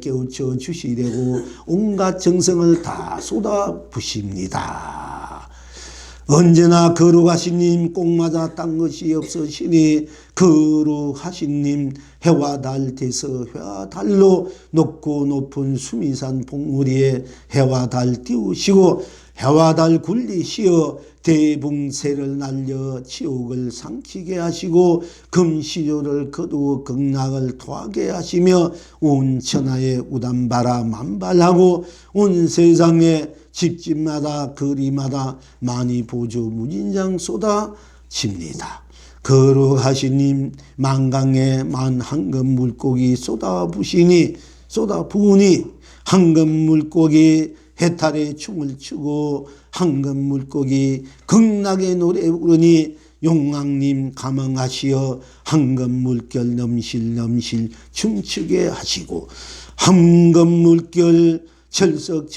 깨우쳐 주시려고 온갖 정성을 다 쏟아부십니다. 언제나 거룩하신 님 꼭맞아 딴 것이 없으시니 거룩하신 님 해와 달 대서 해와 달로 높고 높은 수미산 봉우리에 해와 달 띄우시고 해와 달 굴리시어 대붕새를 날려 지옥을 상치게 하시고 금시조를 거두어 극락을 토하게 하시며 온 천하에 우담바라 만발하고 온 세상에 집집마다 거리마다 많이 보조 무진장 쏟아집니다. 거룩하신 님 만강에 만 황금 물고기 쏟아부으니 황금 물고기 해탈에 춤을 추고 황금 물고기 극락의 노래 부르니 용왕님 감흥하시어 황금 물결 넘실 춤추게 하시고 황금 물결 철썩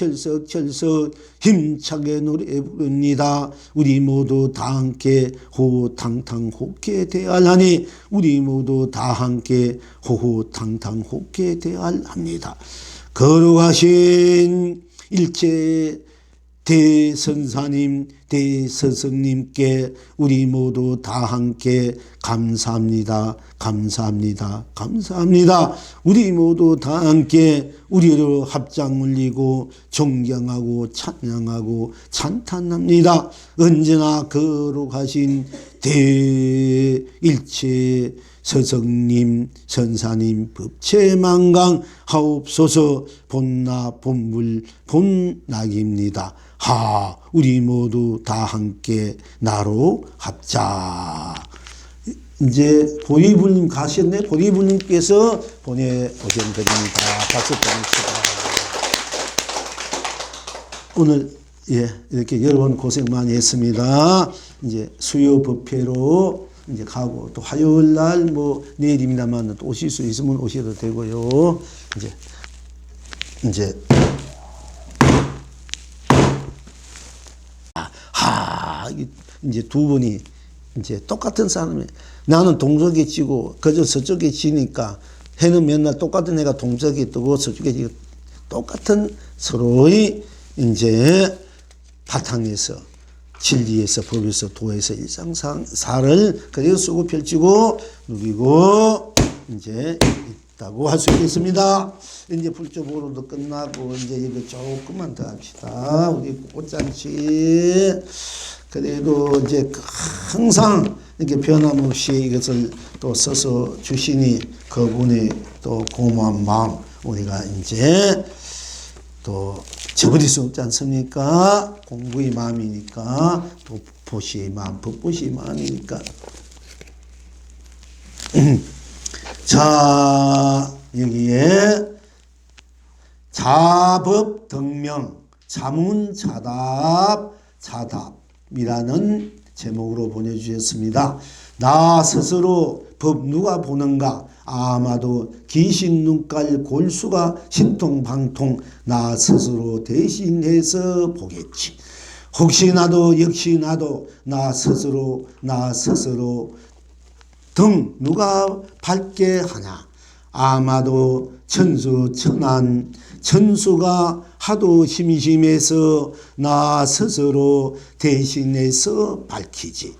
힘차게 노래 부릅니다. 우리 모두 다 함께 호호탕탕 호께 대할하니 우리 모두 다 함께 호호탕탕 호께 대할합니다. 거룩하신 일체 대선사님 대스승님께 우리 모두 다 함께 감사합니다. 우리 모두 다 함께 우리로 합장 올리고 존경하고 찬양하고 찬탄합니다. 언제나 거룩하신 대일체 서성님 선사님 법체만강 하옵소서. 본나 본물 본낙입니다. 우리 모두 다 함께 나로 합자. 이제 보리불님 가셨네. 보리불님께서 보내오시면 됩니다. 박수 보냅시다. 오늘 이렇게 여러분 고생 많이 했습니다. 이제 수요 법회로 이제 가고 또 화요일 날 내일입니다만 또 오실 수 있으면 오셔도 되고요. 이제 이제 두 분이 이제 똑같은 사람이 나는 동쪽에 지고 그저 서쪽에 지니까 해는 맨날 똑같은 애가 동쪽에 뜨고 서쪽에 지고 똑같은 서로의 이제 바탕에서 진리에서 법에서 도에서 일상사를 그대로 쓰고 펼치고 누리고 이제 있다고 할 수 있겠습니다. 이제 불조보로도 끝나고 이제 이거 조금만 더 합시다. 우리 꽃잔치 그래도 이제 항상 이렇게 변함없이 이것을 또 써서 주시니 그분의 또 고마운 마음 우리가 이제 또 저버릴 수 없지 않습니까? 공부의 마음이니까 또 보시의 마음, 법보시의 마음이니까. 자, 여기에 자법덕명 자문자답이라는 제목으로 보내주셨습니다. 나 스스로 법 누가 보는가? 아마도 귀신 눈깔 골수가 신통방통 나 스스로 대신해서 보겠지. 혹시나도 역시나도 나 스스로 등 누가 밝게 하냐. 아마도 천수천안 천수가 하도 심심해서 나 스스로 대신해서 밝히지.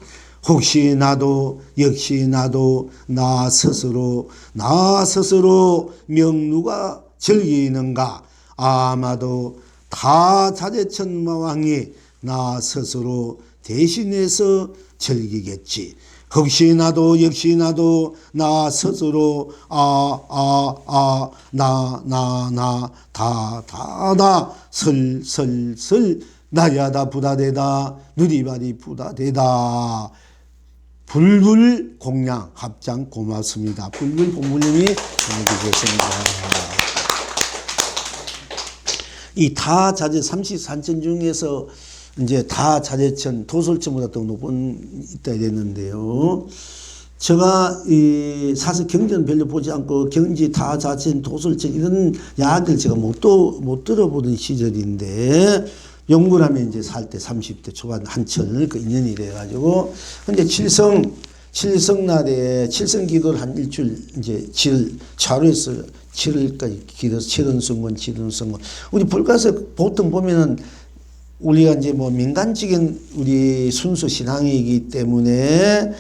혹시나도 역시나도 나 스스로 명누가 즐기는가. 아마도 다 자재천마왕이 나 스스로 대신해서 즐기겠지. 혹시나도 역시나도 나 스스로 나 슬슬슬 나야다 부다되다 누리발이 부다되다. 불불 공양 합장 고맙습니다. 불불 공불님이 보내주셨습니다. 이 다자재 33천 중에서 이제 다자재천 도솔천보다 더 높은 있다 이랬는데요. 제가 이 사실 경전은 별로 보지 않고 경지 다자천 도솔천 이런 야들 제가 못 들어보던 시절인데 연구를 하면 이제 살 때 30대 초반 한철 그 인연이 돼가지고 근데 칠성날에 칠성기도를 한 일주일 이제 차로에서 7일까지 기도해서 칠은승건 우리 불가서 보통 보면은 우리가 이제 뭐 민간적인 우리 순수 신앙이기 때문에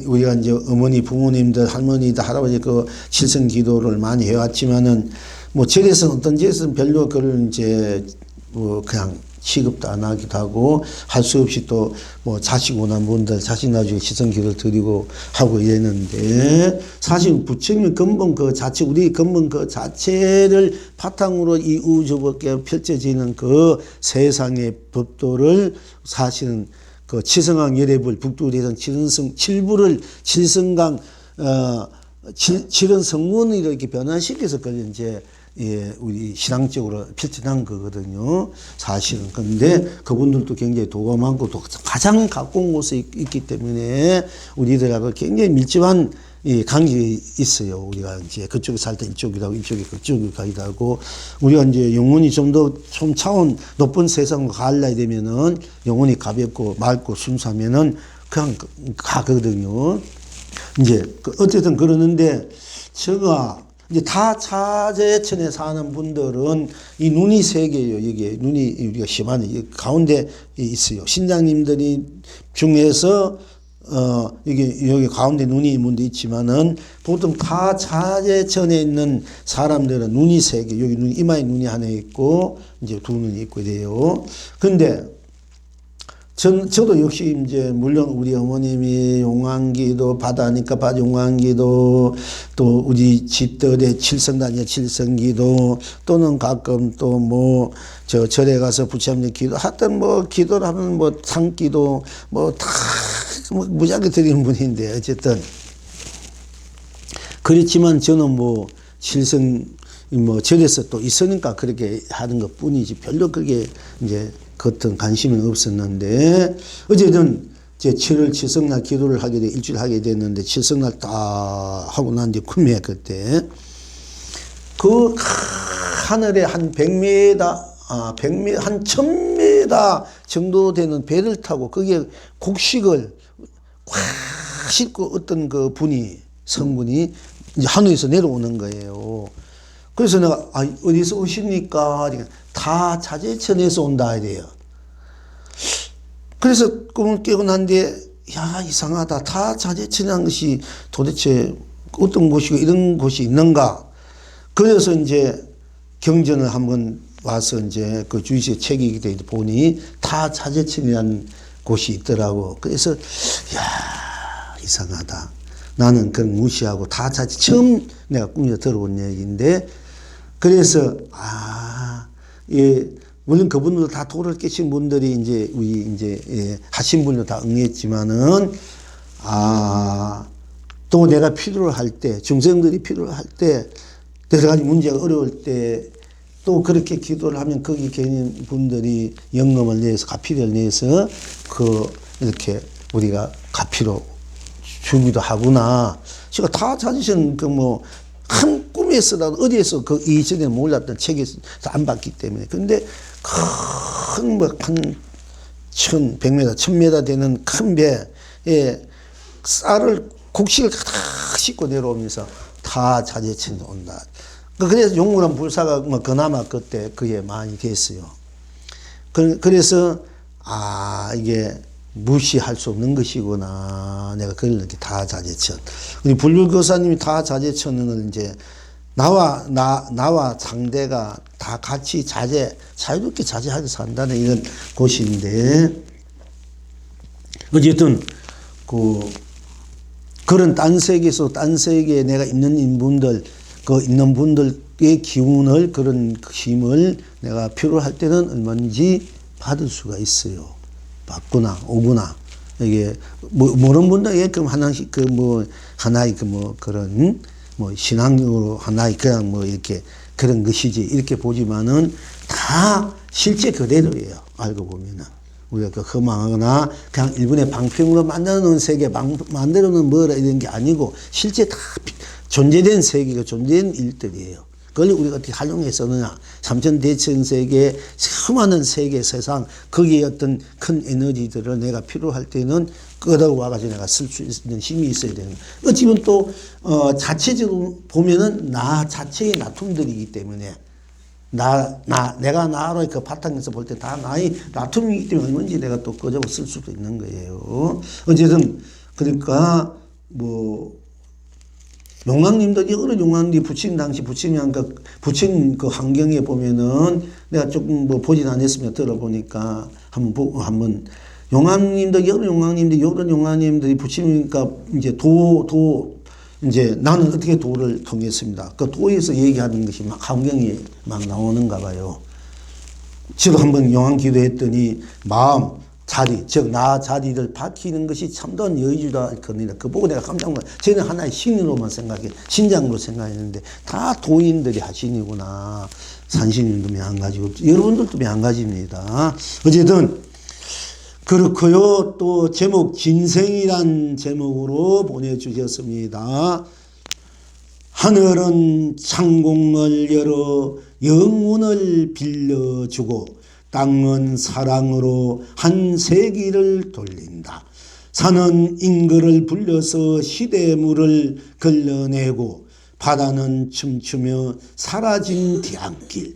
우리가 이제 어머니 부모님들 할머니들 할아버지 그 칠성 기도를 많이 해왔지만은 뭐 절에서는 어떤 절에서는 별로 그걸 이제 뭐 그냥 취급도 안 하기도 하고 할 수 없이 또 뭐 자식 원한 분들 자식 나중에 칠성기도를 드리고 하고 이랬는데 사실 부처님의 근본 그 자체 우리 근본 그 자체를 바탕으로 이 우주법계 펼쳐지는 그 세상의 법도를 사실은 그 칠성강 열애불 북두대성 칠불을 칠성강 칠은 성문으로 이렇게 변화시켜서 그걸 이제 예, 우리 신앙적으로 펼쳐난 거거든요. 사실은. 그런데 그분들도 굉장히 도가 많고 또 가장 가까운 곳에 있기 때문에 우리들하고 굉장히 밀접한 이 관계가 있어요. 우리가 이제 그쪽에 살 때 이쪽이라고 이쪽에 그쪽에 가기도 하고 우리가 이제 영혼이 좀 차원 높은 세상으로 가려야 되면은 영혼이 가볍고 맑고 순수하면은 그냥 가거든요. 이제 어쨌든 그러는데 제가 이제 다자재천에 사는 분들은 이 눈이 세 개예요. 이게 눈이 우리가 심하네. 가운데 있어요. 신장님들이 중에서 여기 가운데 눈이 문제 있지만은 보통 다자재천에 있는 사람들은 눈이 세 개. 여기 이마에 눈이 하나 있고 이제 두 눈이 있고 이래요. 근데 저도 역시 이제 물론 우리 어머님이 용왕기도 바다니까 용왕기도 또 우리 집들의 칠성단이야 칠성기도 또는 가끔 또 뭐 저 절에 가서 부처님 기도 하여튼 뭐 기도를 하면 뭐 상기도 뭐 다 무지하게 드리는 분인데 어쨌든 그렇지만 저는 뭐 칠성 뭐 절에서 또 있으니까 그렇게 하는 것 뿐이지 별로 그게 이제 어떤 관심은 없었는데 어쨌든 제 7월 칠성날 기도를 하게 돼 일주일 하게 됐는데 칠성날 딱 하고 난 뒤에 꿈에 그때 그 하늘에 한 100m 한 1000m 정도 되는 배를 타고 거기에 곡식을 꽉 싣고 어떤 그 성분이 이제 하늘에서 내려오는 거예요. 그래서 내가 어디서 오십니까? 다 자재천에서 온다 이래요. 그래서 꿈을 깨고 난 뒤에 야 이상하다. 다 자재천이라는 것이 도대체 어떤 곳이고 이런 곳이 있는가? 그래서 이제 경전을 한번 와서 이제 그 주의식 책이 돼 보니 다 자재천이라는 곳이 있더라고. 그래서 야 이상하다. 나는 그걸 무시하고 다 자재 처음 내가 꿈에 들어온 얘기인데 그래서 예, 물론 그분들도 다 도를 깨신 분들이 이제 우리 이제 예, 하신 분도 다 응했지만은 또 내가 필요를 할 때 중생들이 필요를 할 때 여러 가지 문제가 어려울 때 또 그렇게 기도를 하면 거기 계신 분들이 영감을 내서 가피를 내서 이렇게 우리가 가피로 주기도 하구나. 제가 다 찾으신 한 꿈에서라도 어디에서 그 이전에 몰랐던 책에서 안 봤기 때문에. 근데 큰 한 100m, 1000m 되는 큰 배에 쌀을 곡식을 가득 싣고 내려오면서 다 자재천에 온다. 그래서 용물한 불사가 그나마 그때 그게 많이 됐어요. 그래서 이게 무시할 수 없는 것이구나. 내가 그걸 이렇게 다 자재천. 우리 불교교사님이 다 자재천을 이제 나와 상대가 다 같이 자유롭게 자제하게 산다는 이런 곳인데, 어쨌든, 그런 딴 세계에서 딴 세계에 내가 있는 분들, 그 있는 분들의 기운을, 그런 힘을 내가 필요할 때는 얼마든지 받을 수가 있어요. 받거나 오거나. 이게 모르는 분들에게 그 하나씩 하나의 그런 신앙으로 하나의 그냥 이렇게 그런 것이지 이렇게 보지만은 다 실제 그대로예요. 알고 보면은. 우리가 그 허망하거나 그냥 일본의 방편으로 만들어 놓은 세계, 만들어 놓은 뭐라 이런 게 아니고 실제 다 존재된 세계가 존재된 일들이에요. 그걸 우리가 어떻게 활용해 쓰느냐. 삼천대천 세계, 수많은 세계 세상, 거기에 어떤 큰 에너지들을 내가 필요할 때는 끌어와가지고 내가 쓸 수 있는 힘이 있어야 되는 거예요. 어찌 보면 또, 자체적으로 보면은 나 자체의 나툼들이기 때문에 내가 나로 그 바탕에서 볼 때 다 나의 나툼이기 때문에 얼마든지 내가 또 꺼져 쓸 수도 있는 거예요. 어쨌든, 그러니까, 용왕님도 여러 용왕님이 부처님 당시 부처님 그 환경에 보면은 내가 조금 보진 않았으면 들어보니까 한번 용왕님도 여러 용왕님들이 부처님이니까 이제 이제 나는 어떻게 도를 통했습니다. 그 도에서 얘기하는 것이 막 환경이 막 나오는가 봐요. 저도 한번 용왕 기도했더니 마음, 자리, 즉, 나 자리를 밝히는 것이 참다운 여의주다. 그 보고 내가 깜짝 놀랐어요. 저는 하나의 신으로만 신장으로 생각했는데, 다 도인들이 하신이구나. 산신님도 마찬가지고, 여러분들도 마찬가지입니다. 어쨌든, 그렇고요. 또, 제목, 진생이란 제목으로 보내주셨습니다. 하늘은 창공을 열어 영혼을 빌려주고, 땅은 사랑으로 한 세기를 돌린다. 산은 인거를 불려서 시대물을 걸러내고 바다는 춤추며 사라진 뒤안길.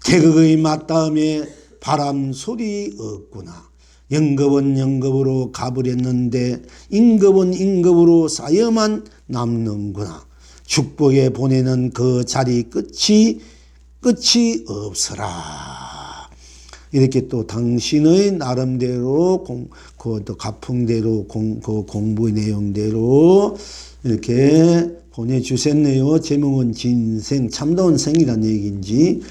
태극의 맞닿음에 바람 소리 없구나. 영겁은 영겁으로 가버렸는데 임겁은 임겁으로 쌓여만 남는구나. 축복에 보내는 그 자리 끝이 없어라. 이렇게 또 당신의 나름대로 또 가풍대로 그 공부의 내용대로 이렇게 보내주셨네요. 제목은 진생, 참다운 생이라는 얘기인지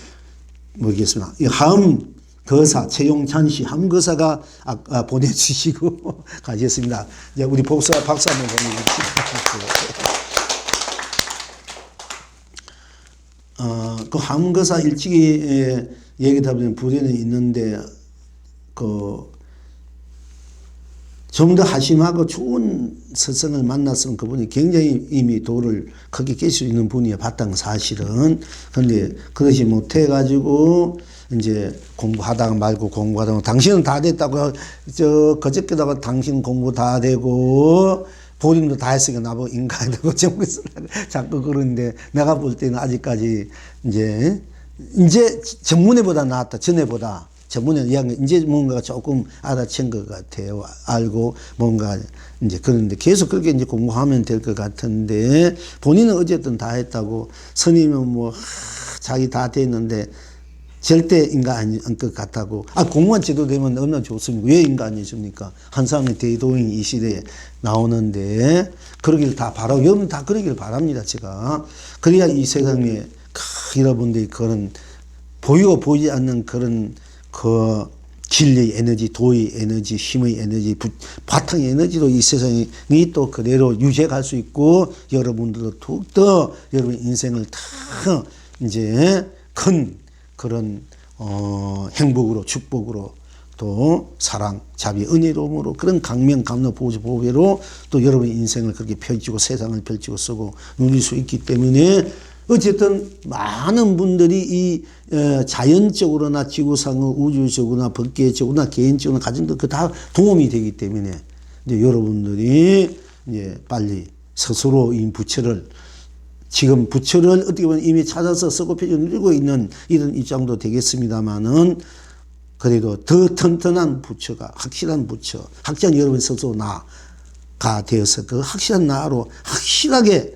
모르겠습니다. 이 함거사, 최용찬 씨 함거사가 보내주시고 가셨습니다. 이제 우리 박수 한번 보내주시고. 그 함거사 일찍이 얘기다 보면 불에는 있는데, 좀 더 하심하고 좋은 스승을 만났으면 그분이 굉장히 이미 도를 크게 깰 수 있는 분이에요. 바탕 사실은. 근데 그러지 못해가지고, 이제 공부하다가 말고 공부하다가, 당신은 다 됐다고, 그저께다가 당신 공부 다 되고, 보림도 다 했으니까 나보고 인간이라고 자꾸 그러는데, 내가 볼 때는 아직까지 이제 전문에보다 낫다. 전에보다. 전문에 이제 뭔가가 조금 알아챈 것 같아요. 알고 뭔가 이제 그런데 계속 그렇게 이제 공부하면 될 것 같은데, 본인은 어쨌든 다 했다고, 스님은 자기 다 됐는데 절대 인간 아닌 것 같다고. 공무원 제도 되면 얼마나 좋습니까? 왜 인간 아니십니까? 한 사람이 대도인 이 시대에 나오는데, 그러길 다 바라고, 여러분 다 그러길 바랍니다, 제가. 그래야 이 세상에 여러분들이 그런 보이고 보이지 않는 그런 진리의 에너지, 도의 에너지, 힘의 에너지, 바탕의 에너지로 이 세상이 또 그대로 유지할 수 있고, 여러분들도 더욱더 여러분 인생을 다 이제 큰 그런 행복으로, 축복으로, 또 사랑, 자비, 은혜로움으로, 그런 강명, 감로, 보배로 또 여러분 인생을 그렇게 펼치고 세상을 펼치고 쓰고 누릴 수 있기 때문에, 어쨌든 많은 분들이 이 자연적으로나 지구상의 우주적으로나 법계적으로나 개인적으로나 가정도 그 다 도움이 되기 때문에, 이제 여러분들이 이제 빨리 스스로 이 부처를, 지금 부처를 어떻게 보면 이미 찾아서 쓰고 펴고 누리고 있는 이런 입장도 되겠습니다만은, 그래도 더 튼튼한 부처가, 확실한 부처, 확실한 여러분 스스로 나가 되어서 그 확실한 나로 확실하게